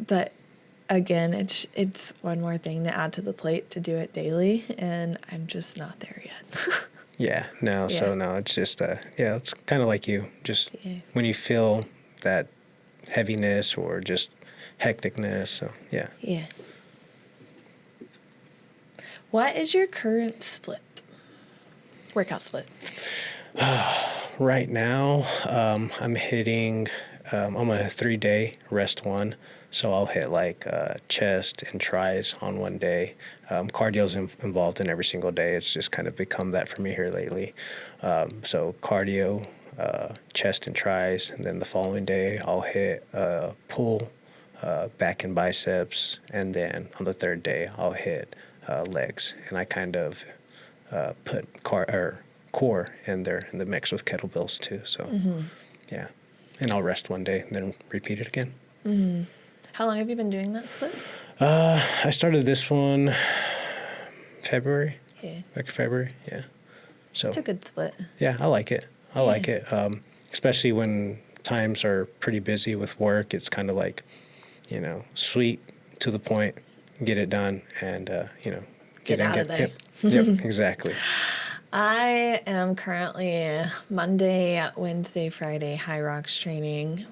But again, it's one more thing to add to the plate to do it daily, and I'm just not there yet. So it's just, it's kind of like you. Just when you feel that heaviness or just hecticness, so yeah. Yeah. What is your current workout split? Right now, I'm hitting, I'm on a 3-day rest one. So I'll hit like chest and tris on one day. Cardio's involved in every single day. It's just kind of become that for me here lately. So cardio, chest and tris, and then the following day I'll hit pull, back and biceps, and then on the third day I'll hit legs. And I kind of put core in there in the mix with kettlebells too. So yeah, and I'll rest one day and then repeat it again. Mm-hmm. How long have you been doing that split? I started this one February. Yeah. Back in February, yeah. So it's a good split. Yeah, I like it. I like it. Especially when times are pretty busy with work. It's kind of like, sweet, to the point, get it done, and, get out of there. Yep, exactly. I am currently Monday, Wednesday, Friday, High Rocks training.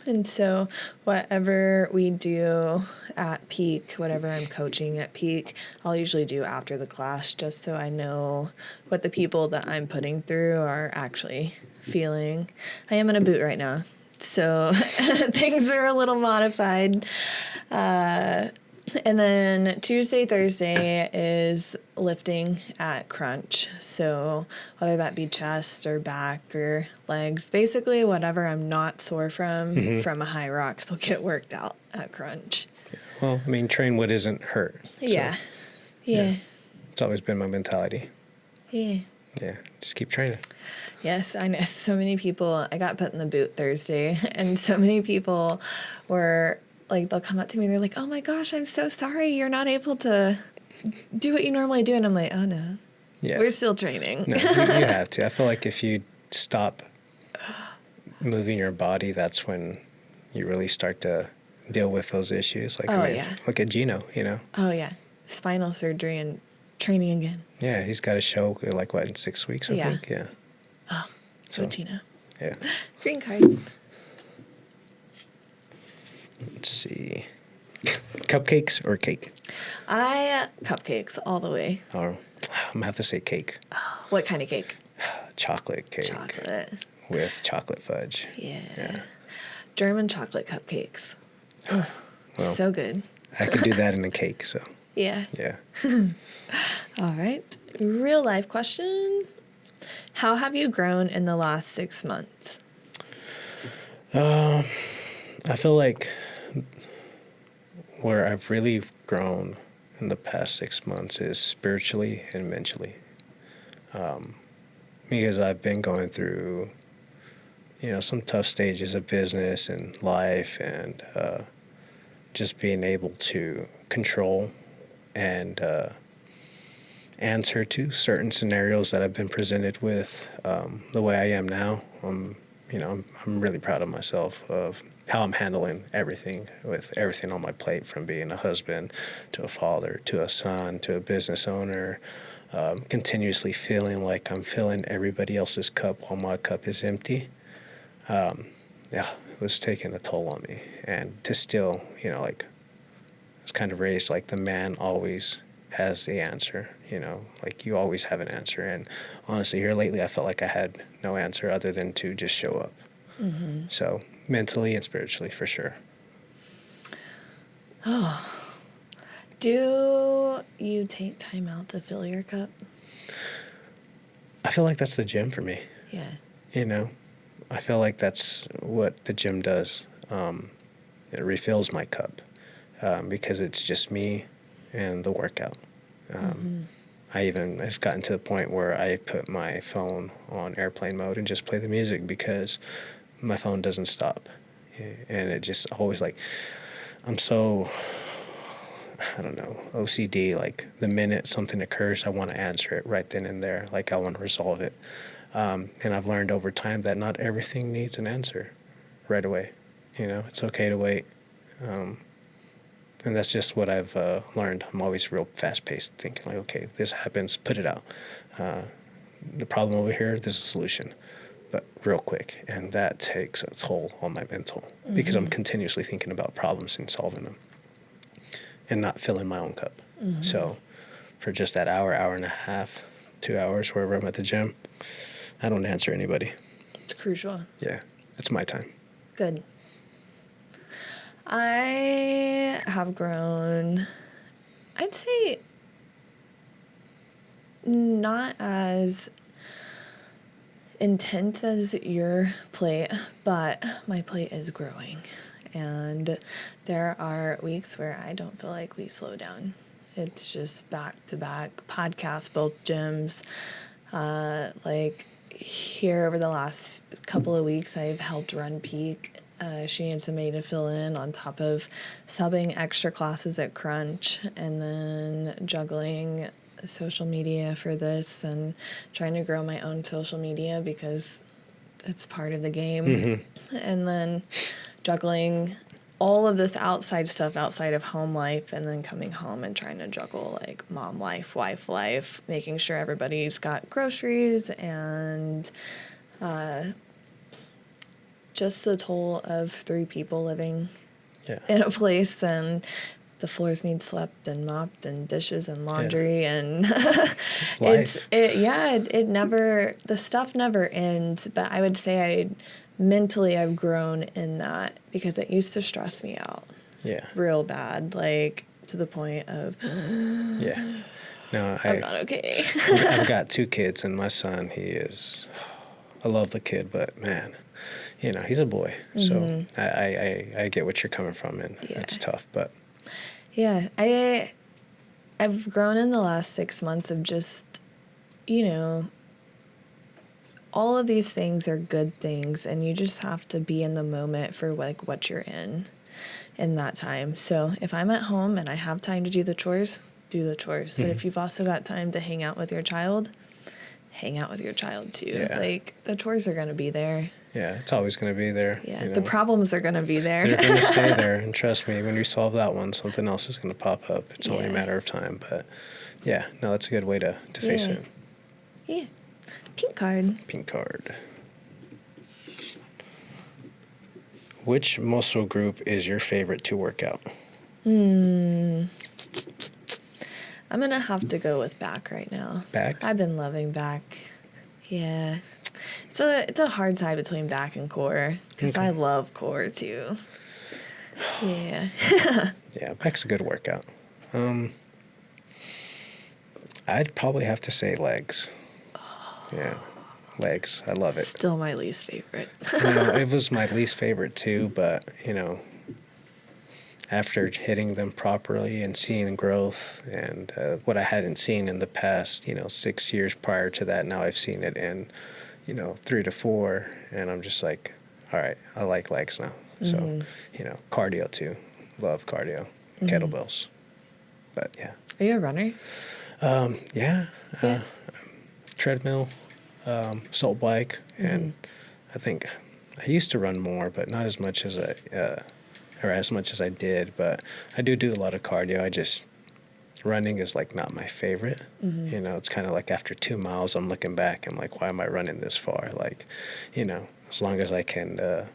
And so whatever we do at peak, whatever I'm coaching at peak, I'll usually do after the class, just so I know what the people that I'm putting through are actually feeling. I am in a boot right now, so things are a little modified. And then Tuesday, Thursday is lifting at Crunch. So whether that be chest or back or legs, basically whatever I'm not sore from a high rocks will get worked out at Crunch. Well, I mean, train what isn't hurt. So, Yeah. Yeah. it's always been my mentality. Yeah. Yeah, just keep training. Yes, I know. So many people, I got put in the boot Thursday, and so many people were like, they'll come up to me and they're like, oh my gosh, I'm so sorry you're not able to do what you normally do. And I'm like, oh no, Yeah. we're still training. No, you have to. I feel like if you stop moving your body, that's when you really start to deal with those issues. Like, Oh, I mean, yeah. look at Gino, you know? Oh yeah, spinal surgery and training again. Yeah, he's got a show, like, what, in 6 weeks, I Yeah. think? Yeah. Oh, so Gino. Yeah. Green card. Let's see. Cupcakes or cake? Cupcakes all the way. Oh, I'm going to have to say cake. What kind of cake? Chocolate cake. Chocolate. With chocolate fudge. Yeah. German chocolate cupcakes. Well, So good. I could do that in a cake, so Yeah. yeah. All right. Real life question. How have you grown in the last 6 months? I feel like where I've really grown in the past 6 months is spiritually and mentally. Because I've been going through, some tough stages of business and life, and just being able to control and answer to certain scenarios that I've been presented with the way I am now. I'm really proud of myself of how I'm handling everything, with everything on my plate, from being a husband to a father to a son to a business owner, continuously feeling like I'm filling everybody else's cup while my cup is empty. It was taking a toll on me. And to still, I was kind of raised like the man always has the answer, like you always have an answer. And honestly, here lately, I felt like I had no answer other than to just show up. Mm-hmm. So mentally and spiritually, for sure. Do you take time out to fill your cup? I feel like that's the gym for me. Yeah. I feel like that's what the gym does. It refills my cup because it's just me and the workout. I've gotten to the point where I put my phone on airplane mode and just play the music because my phone doesn't stop. And it just always, like, I'm so, I don't know, OCD. Like, the minute something occurs, I want to answer it right then and there. Like, I want to resolve it. And I've learned over time that not everything needs an answer right away. It's okay to wait. And that's just what I've learned. I'm always real fast-paced, thinking like, okay, this happens, put it out. The problem over here, this is a solution, but real quick. And that takes a toll on my mental because I'm continuously thinking about problems and solving them and not filling my own cup. So for just that hour and a half, 2 hours, wherever I'm at the gym, I don't answer anybody. It's crucial. Yeah, it's my time. Good. I have grown, I'd say, not as intense as your plate, but my plate is growing. And there are weeks where I don't feel like we slow down. It's just back-to-back podcasts, both gyms. Like here over the last couple of weeks, I've helped run Peak. She needs somebody to fill in on top of subbing extra classes at Crunch, and then juggling social media for this and trying to grow my own social media because it's part of the game. And then juggling all of this outside stuff outside of home life, and then coming home and trying to juggle like mom life, wife life, making sure everybody's got groceries, and just the toll of 3 people living in a place, and the floors need swept and mopped and dishes and laundry and it never, the stuff never ends. But I would say I've grown in that because it used to stress me out real bad. Like to the point of, Yeah. No, I'm not okay. I've got 2 kids, and my son, I love the kid, but man, he's a boy. So I get what you're coming from, and it's tough, but. Yeah, I've grown in the last 6 months of just, all of these things are good things, and you just have to be in the moment for like what you're in that time. So if I'm at home and I have time to do the chores, do the chores. But if you've also got time to hang out with your child, hang out with your child too. Yeah. Like, the chores are going to be there. Yeah, it's always going to be there. Yeah, the problems are going to be there. They're going to stay there, and trust me, when you solve that one, something else is going to pop up. It's only a matter of time, but yeah, no, that's a good way to face it. Yeah. Pink card. Pink card. Which muscle group is your favorite to work out? I'm going to have to go with back right now. Back? I've been loving back. Yeah. It's a hard tie between back and core, because I love core too. Yeah. Yeah, back's a good workout. I'd probably have to say legs. Yeah, legs. I love it. Still my least favorite. It was my least favorite too, but, after hitting them properly and seeing growth and what I hadn't seen in the past, 6 years prior to that, now I've seen it in, 3 to 4, and I'm just like, all right, I like legs now. So, cardio too. Love cardio. Kettlebells. But yeah. Are you a runner? Yeah. Treadmill, salt bike, and I think I used to run more, but not as much as I did. But I do a lot of cardio. Running is like not my favorite. It's kind of like after 2 miles, I'm looking back. I'm like, why am I running this far? Like, as long as I can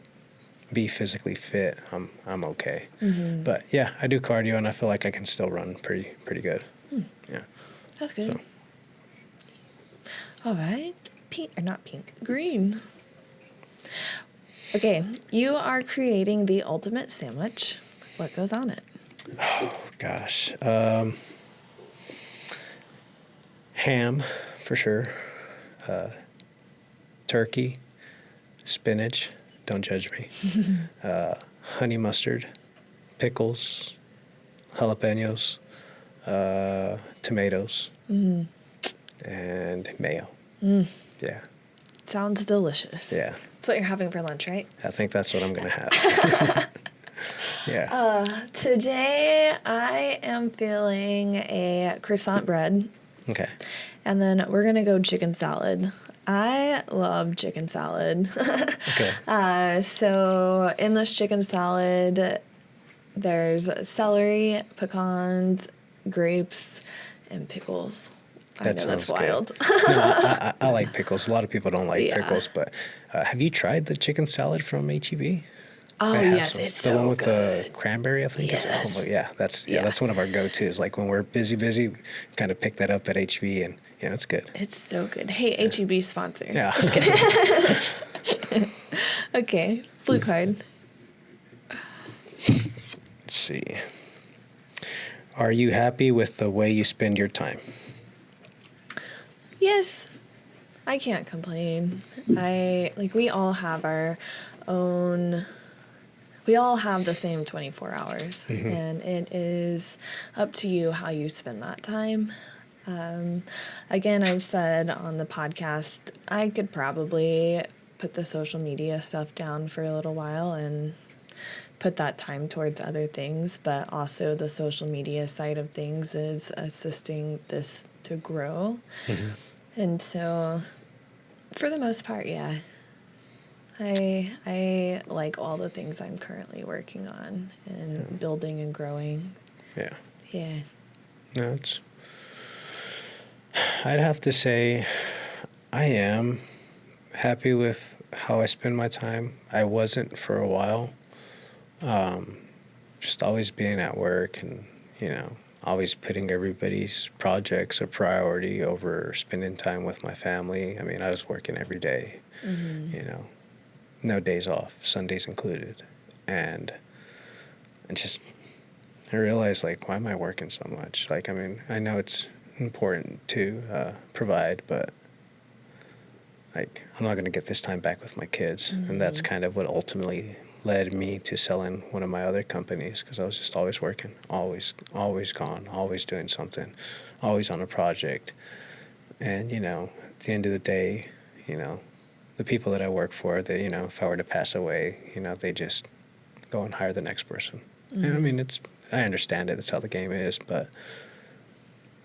be physically fit, I'm okay. But yeah, I do cardio, and I feel like I can still run pretty good. Yeah. That's good. So. All right. Green. Okay, you are creating the ultimate sandwich. What goes on it? Oh, gosh. Ham, for sure. Turkey, spinach, don't judge me. Honey mustard, pickles, jalapenos, tomatoes, and mayo. Yeah. Sounds delicious. Yeah. That's what you're having for lunch, right? I think that's what I'm going to have. Yeah. Today I am feeling a croissant bread. Okay. And then we're going to go chicken salad. I love chicken salad. Okay. So in this chicken salad, there's celery, pecans, grapes, and pickles. I know that's wild. No, I like pickles. A lot of people don't like pickles, but have you tried the chicken salad from H-E-B? Oh, yes, it's so good. The one with the cranberry, I think. Yes. That's one of our go-tos. Like when we're busy, kind of pick that up at H-E-B, and it's good. It's so good. Hey, H-E-B sponsor. Yeah. Just kidding. Okay, blue card. Let's see. Are you happy with the way you spend your time? Yes, I can't complain. We all have our own, we all have the same 24 hours, and it is up to you how you spend that time. Again, I've said on the podcast, I could probably put the social media stuff down for a little while and put that time towards other things, but also the social media side of things is assisting this to grow. And so, for the most part, yeah, I like all the things I'm currently working on and building and growing. Yeah. Yeah. No, I'd have to say I am happy with how I spend my time. I wasn't for a while. Just always being at work and, always putting everybody's projects a priority over spending time with my family. I mean, I was working every day, no days off, Sundays included. And I realized, like, why am I working so much? Like, I mean, I know it's important to provide, but, like, I'm not going to get this time back with my kids. And that's kind of what ultimately led me to selling one of my other companies, because I was just always working, always gone, always doing something, always on a project. And, you know, at the end of the day, you know, the people that I work for, they, you know, if I were to pass away, you know, they just go and hire the next person. And I mean, I understand it. That's how the game is. But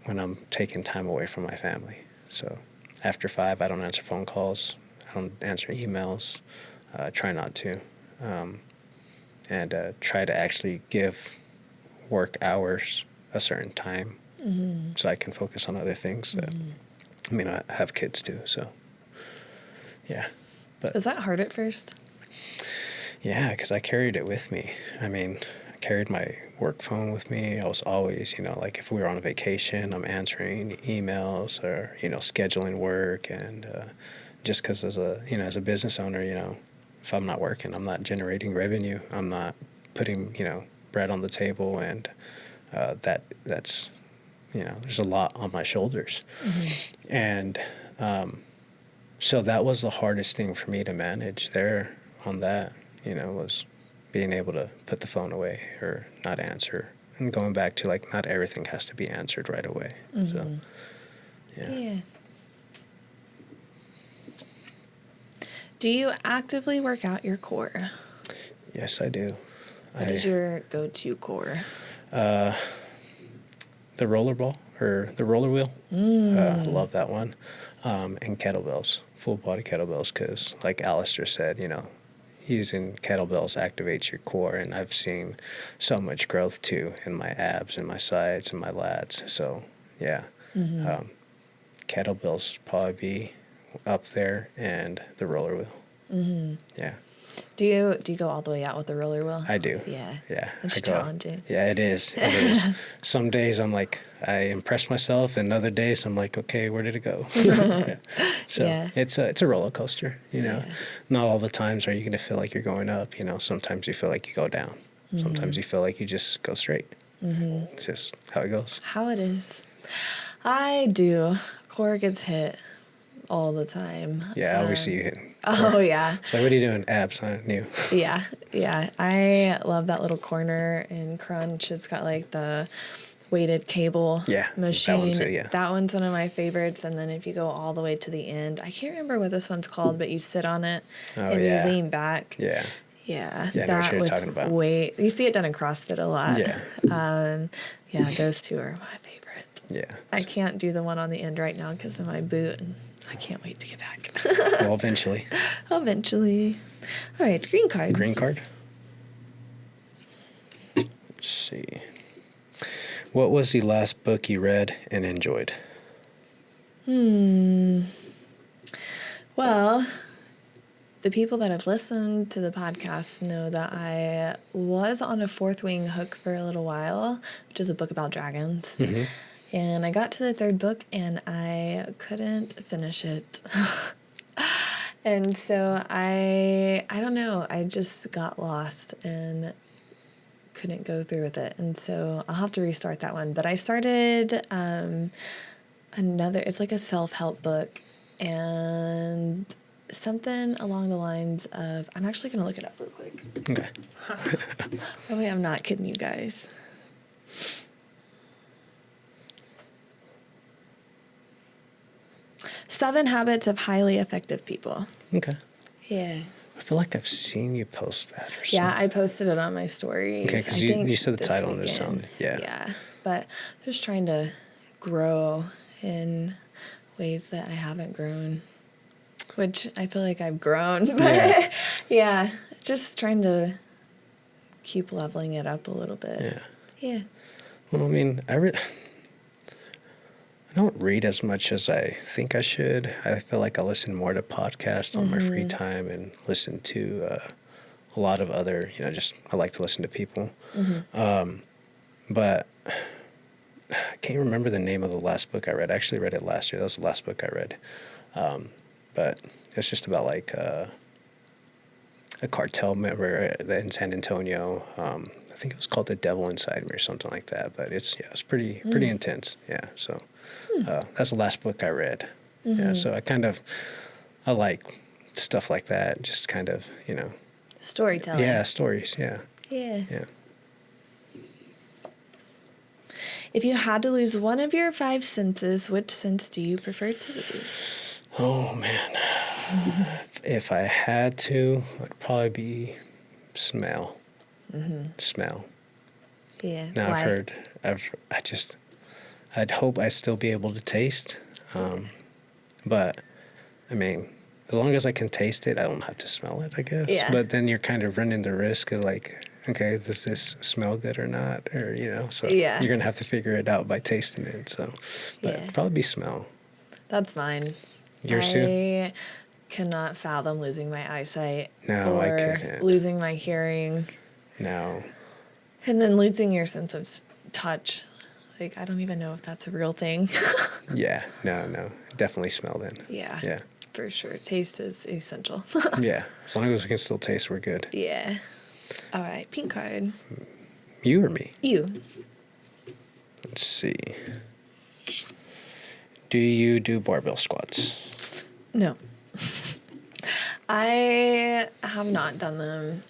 when I'm taking time away from my family, so after 5, I don't answer phone calls. I don't answer emails. Try not to. And try to actually give work hours a certain time so I can focus on other things. I mean, I have kids too, so yeah. But Was that hard at first? yeah, because I carried it with me. I mean, I carried my work phone with me. I was always, you know, like if we were on a vacation, I'm answering emails or, you know, scheduling work. And just because as a business owner, you know, if I'm not working, I'm not generating revenue. I'm not putting, you know, bread on the table. And that's, you know, there's a lot on my shoulders. And so that was the hardest thing for me to manage there on that, you know, was being able to put the phone away or not answer. And going back to, like, not everything has to be answered right away. So, yeah. Do you actively work out your core? Yes, I do. What is your go-to core? The roller ball or the roller wheel. I love that one. And kettlebells, full body kettlebells, because like Alistair said, you know, using kettlebells activates your core, and I've seen so much growth too in my abs and my sides and my lats. So yeah, kettlebells probably be up there, and the roller wheel. Yeah. Do you go all the way out with the roller wheel? I do. Yeah. Yeah. It's challenging. Yeah, it is. It is. Some days I'm like, I impress myself, and other days I'm like, okay, where did it go? Yeah. So it's a roller coaster, you know. Not all the times are you going to feel like you're going up, you know. Sometimes you feel like you go down. Sometimes you feel like you just go straight. It's just how it goes. How it is. I do. Core gets hit all the time. Yeah, I always see you hitting. Oh, yeah. It's like, what are you doing? Abs, huh? New. Yeah. I love that little corner in Crunch. It's got like the weighted cable machine. That one too, yeah. That one's one of my favorites. And then if you go all the way to the end, I can't remember what this one's called, but you sit on it and you lean back. Yeah. Yeah. Yeah, I know what you're talking about. Weight. You see it done in CrossFit a lot. Yeah. Yeah, those two are my favorite. Yeah. I can't do the one on the end right now because of my boot, and I can't wait to get back. Well, eventually. Eventually. All right, green card. Green card. Let's see. What was the last book you read and enjoyed? Well, the people that have listened to the podcast know that I was on a Fourth Wing hook for a little while, which is a book about dragons. And I got to the 3rd book and I couldn't finish it. And so I don't know, I just got lost and couldn't go through with it. And so I'll have to restart that one. But I started it's like a self-help book, and something along the lines of, I'm actually going to look it up real quick. Okay. Oh, wait, I'm not kidding you guys. Seven Habits of Highly Effective People. Okay. Yeah. I feel like I've seen you post that or something. Yeah, I posted it on my stories. Okay, because you said the title and there's something. Yeah. Yeah, but just trying to grow in ways that I haven't grown, which I feel like I've grown. But yeah, just trying to keep leveling it up a little bit. Yeah. Well, I mean, I don't read as much as I think I should. I feel like I listen more to podcasts on my free time and listen to a lot of other, you know, just I like to listen to people. But I can't remember the name of the last book I read. I actually read it last year. That was the last book I read. But it's just about like a cartel member in San Antonio. I think it was called The Devil Inside Me or something like that. But it's pretty intense. Yeah. So that's the last book I read. Yeah. So I like stuff like that. Just kind of, Storytelling. Yeah, stories. Yeah. Yeah. Yeah. If you had to lose one of your 5 senses, which sense do you prefer to lose? Oh man. If I had to, it'd probably be smell. Smell. Yeah. Now Why? I'd hope I'd still be able to taste. But I mean, as long as I can taste it, I don't have to smell it, I guess. Yeah. But then you're kind of running the risk of like, okay, does this smell good or not? Or, so Yeah. you're going to have to figure it out by tasting it. So, but Yeah. it'd probably be smell. That's mine. Yours too? I cannot fathom losing my eyesight. No, I or couldn't. losing my hearing. No. And then losing your sense of touch. Like, I don't even know if that's a real thing. Yeah. No. Definitely smell then. Yeah. Yeah. For sure. Taste is essential. Yeah. As long as we can still taste, we're good. Yeah. All right. Pink card. You or me? You. Let's see. Do you do barbell squats? No. I have not done them,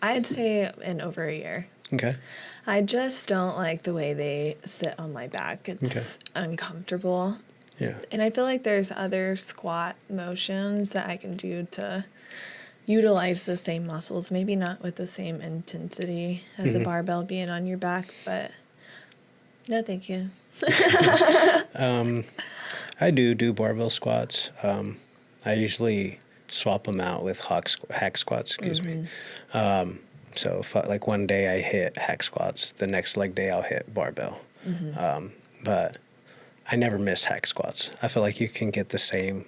I'd say, in over a year. Okay. I just don't like the way they sit on my back. It's uncomfortable. Yeah. And I feel like there's other squat motions that I can do to utilize the same muscles. Maybe not with the same intensity as a barbell being on your back, but no, thank you. I do barbell squats. I usually swap them out with hack squats, excuse me. So if like one day I hit hack squats, the next leg day I'll hit barbell. But I never miss hack squats. I feel like you can get the same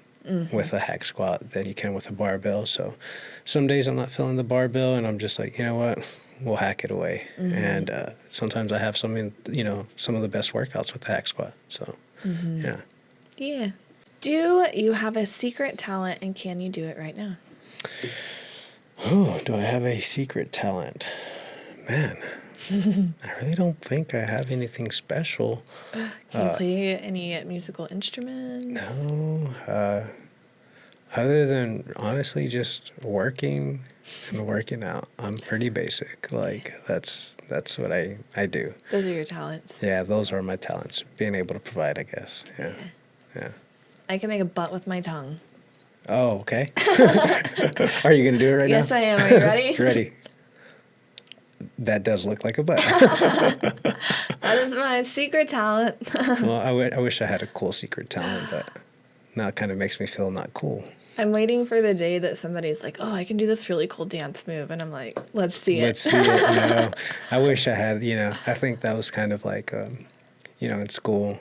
with a hack squat that you can with a barbell. So some days I'm not feeling the barbell and I'm just like, you know what, we'll hack it away. And sometimes I have some of the best workouts with the hack squat. So yeah. Yeah. Do you have a secret talent and can you do it right now? Oh, do I have a secret talent? Man, I really don't think I have anything special. Can you play any musical instruments? No. Other than honestly just working and working out, I'm pretty basic. Like that's what I do. Those are your talents. Yeah, those are my talents. Being able to provide, I guess. Yeah. I can make a butt with my tongue. Oh, okay. Are you gonna do it right now? Yes, I am. Are you ready? Ready. That does look like a butt. That is my secret talent. Well, I wish I had a cool secret talent, but now it kind of makes me feel not cool. I'm waiting for the day that somebody's like, oh, I can do this really cool dance move. And I'm like, let's see it. Let's see it. No, I wish I had, I think that was kind of like, in school,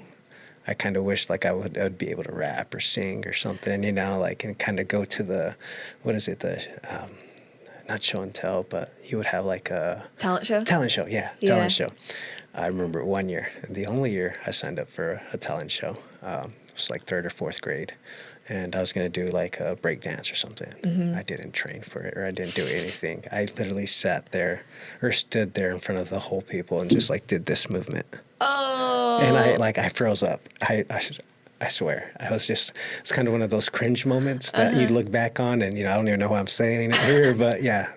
I kind of wished like I'd be able to rap or sing or something, like, and kind of go to the, what is it, not show and tell, but you would have like a... Talent show? Talent show, yeah. Talent show. I remember one year, the only year I signed up for a talent show. It was like 3rd or 4th grade. And I was going to do like a break dance or something. I didn't train for it or I didn't do anything. I literally stood there in front of the whole people and just like did this movement. Oh. And I froze up. I swear. It's kind of one of those cringe moments that you look back on and, I don't even know what I'm saying here, but yeah,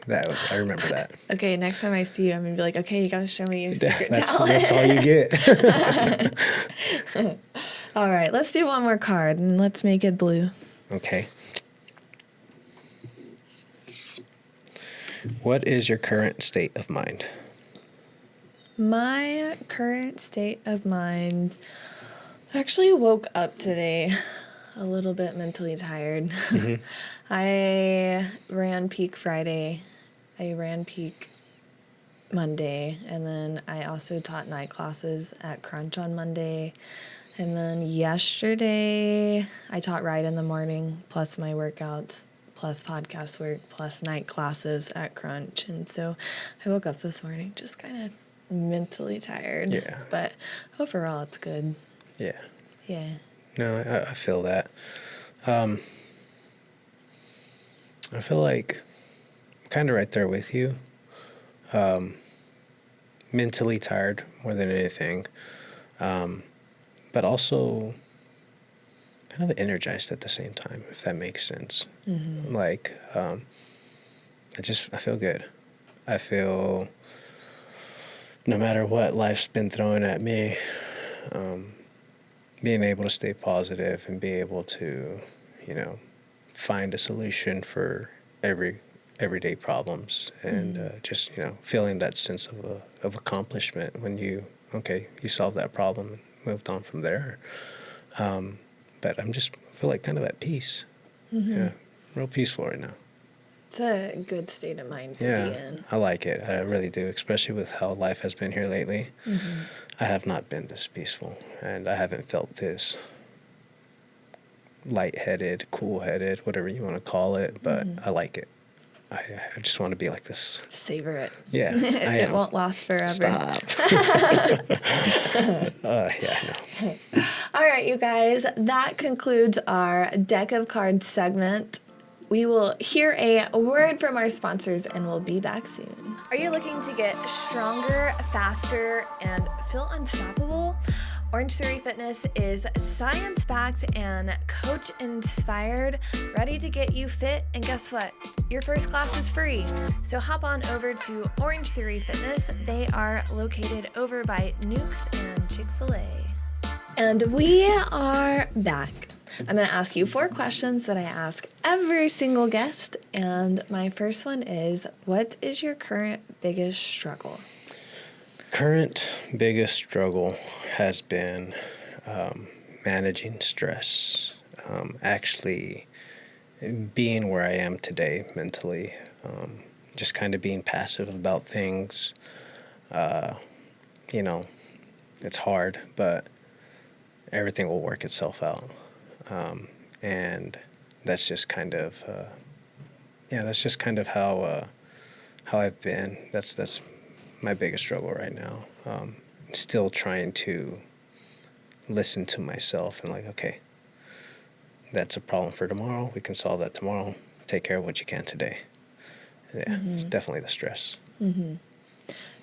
I remember that. Okay, next time I see you, I'm going to be like, okay, you got to show me your secret talent. That's all you get. All right, let's do one more card and let's make it blue. Okay. What is your current state of mind? My current state of mind, I actually woke up today a little bit mentally tired. I ran peak Friday. I ran peak Monday. And then I also taught night classes at Crunch on Monday. And then yesterday, I taught Ride in the morning, plus my workouts, plus podcast work, plus night classes at Crunch. And so I woke up this morning just kind of mentally tired. Yeah. But overall, it's good. Yeah. Yeah. No, I feel that. I feel like I'm kind of right there with you. mentally tired more than anything, but also kind of energized at the same time, if that makes sense. Like, I feel good. I feel no matter what life's been throwing at me, being able to stay positive and be able to, find a solution for everyday problems, and just feeling that sense of accomplishment when you solved that problem and moved on from there. But feel like kind of at peace. Yeah, real peaceful right now. It's a good state of mind to be in. I like it. I really do, especially with how life has been here lately. I have not been this peaceful, and I haven't felt this lightheaded, cool-headed, whatever you want to call it, but I like it. I just want to be like this. Savor it. Yeah, It won't last forever. Stop. Yeah, I know. All right, you guys, that concludes our deck of cards segment. We will hear a word from our sponsors and we'll be back soon. Are you looking to get stronger, faster, and feel unstoppable? Orange Theory Fitness is science-backed and coach-inspired, ready to get you fit, and guess what? Your first class is free. So hop on over to Orange Theory Fitness. They are located over by Nukes and Chick-fil-A. And we are back. I'm going to ask you 4 questions that I ask every single guest, and my first one is, what is your current biggest struggle? Current biggest struggle has been managing stress, actually being where I am today mentally, just kind of being passive about things. It's hard, but everything will work itself out. And that's just kind of, how I've been. That's my biggest struggle right now. Still trying to listen to myself and okay, that's a problem for tomorrow. We can solve that tomorrow. Take care of what you can today. Yeah, It's definitely the stress.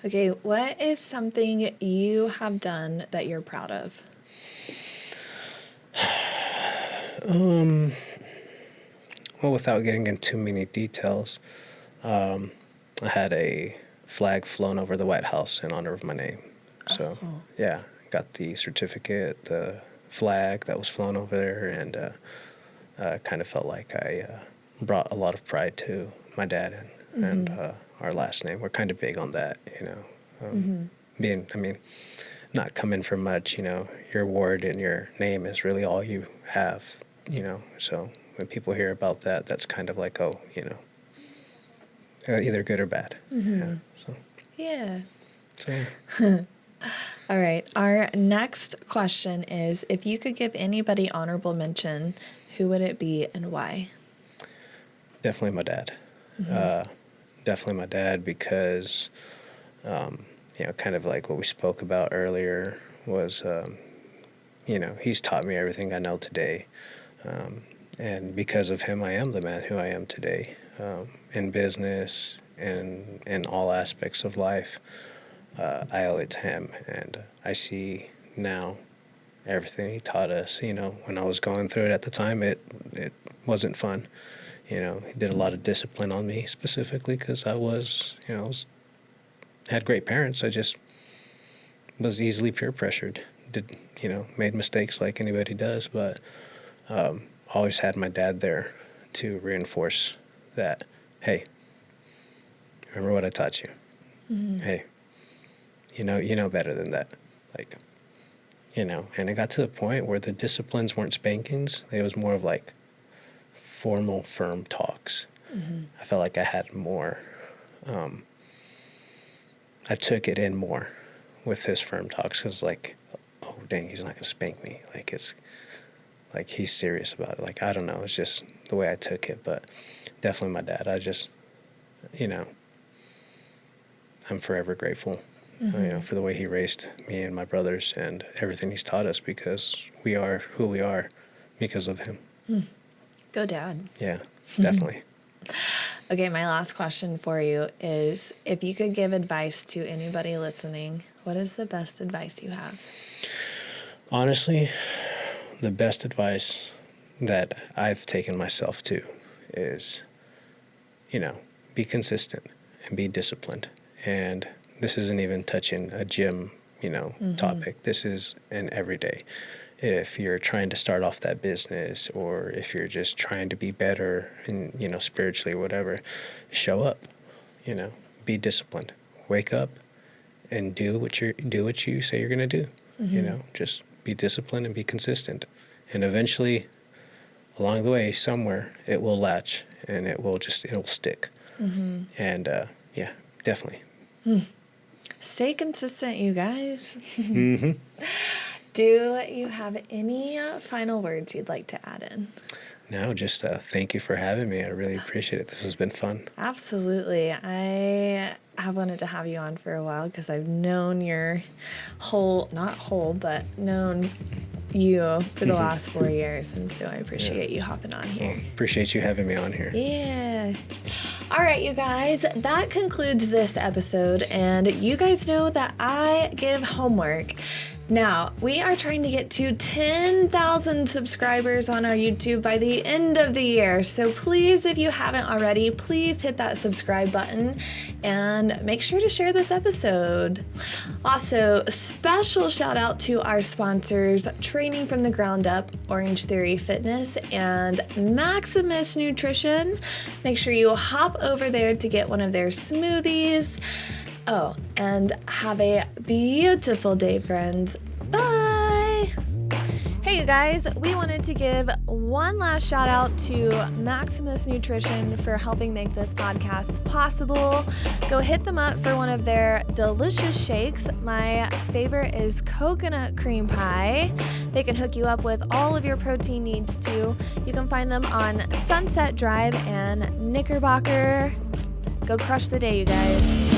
Okay, what is something you have done that you're proud of? Well, without getting into too many details, I had a flag flown over the White House in honor of my name. So, got the certificate, the flag that was flown over there, and kind of felt like I brought a lot of pride to my dad and our last name. We're kind of big on that, not coming from much, your word and your name is really all you have, so when people hear about that, that's kind of like, either good or bad. Yeah. So. All right. Our next question is, if you could give anybody honorable mention, who would it be and why? Definitely my dad. Definitely my dad because, kind of like what we spoke about earlier was, he's taught me everything I know today. And because of him, I am the man who I am today, in business and in all aspects of life. I owe it to him, and I see now everything he taught us. When I was going through it at the time, it wasn't fun. He did a lot of discipline on me specifically because I was, had great parents. I just was easily peer pressured. Made mistakes like anybody does, but always had my dad there to reinforce that. Hey, remember what I taught you. Hey, you know better than that. And it got to the point where the disciplines weren't spankings. It was more of formal, firm talks. I felt like I had more. I took it in more with his firm talks because, oh, dang, he's not going to spank me. It's he's serious about it. I don't know. It's just the way I took it. But definitely my dad. I just, I'm forever grateful, for the way he raised me and my brothers and everything he's taught us, because we are who we are because of him. Go Dad. Yeah, definitely. Okay, my last question for you is, if you could give advice to anybody listening, what is the best advice you have? Honestly, the best advice that I've taken myself to is, be consistent and be disciplined. And this isn't even touching a gym, topic. This is an everyday. If you're trying to start off that business, or if you're just trying to be better and, spiritually, whatever, show up, be disciplined, wake up and do what you say you're going to do, just be disciplined and be consistent. And eventually along the way, somewhere it will latch and it'll stick. And yeah, definitely. Stay consistent, you guys. Mm-hmm. Do you have any final words you'd like to add in? No, just thank you for having me. I really appreciate it. This has been fun. Absolutely. I have wanted to have you on for a while because I've known your known you for the last 4 years. And so I appreciate you hopping on here. Well, appreciate you having me on here. Yeah. All right, you guys, that concludes this episode. And you guys know that I give homework. Now, we are trying to get to 10,000 subscribers on our YouTube by the end of the year. So please, if you haven't already, please hit that subscribe button and make sure to share this episode. Also, special shout out to our sponsors, Training from the Ground Up, Orange Theory Fitness, and Maximus Nutrition. Make sure you hop over there to get one of their smoothies. Oh, and have a beautiful day, friends. Bye! Hey, you guys, we wanted to give one last shout out to Maximus Nutrition for helping make this podcast possible. Go hit them up for one of their delicious shakes. My favorite is coconut cream pie. They can hook you up with all of your protein needs too. You can find them on Sunset Drive and Knickerbocker. Go crush the day, you guys.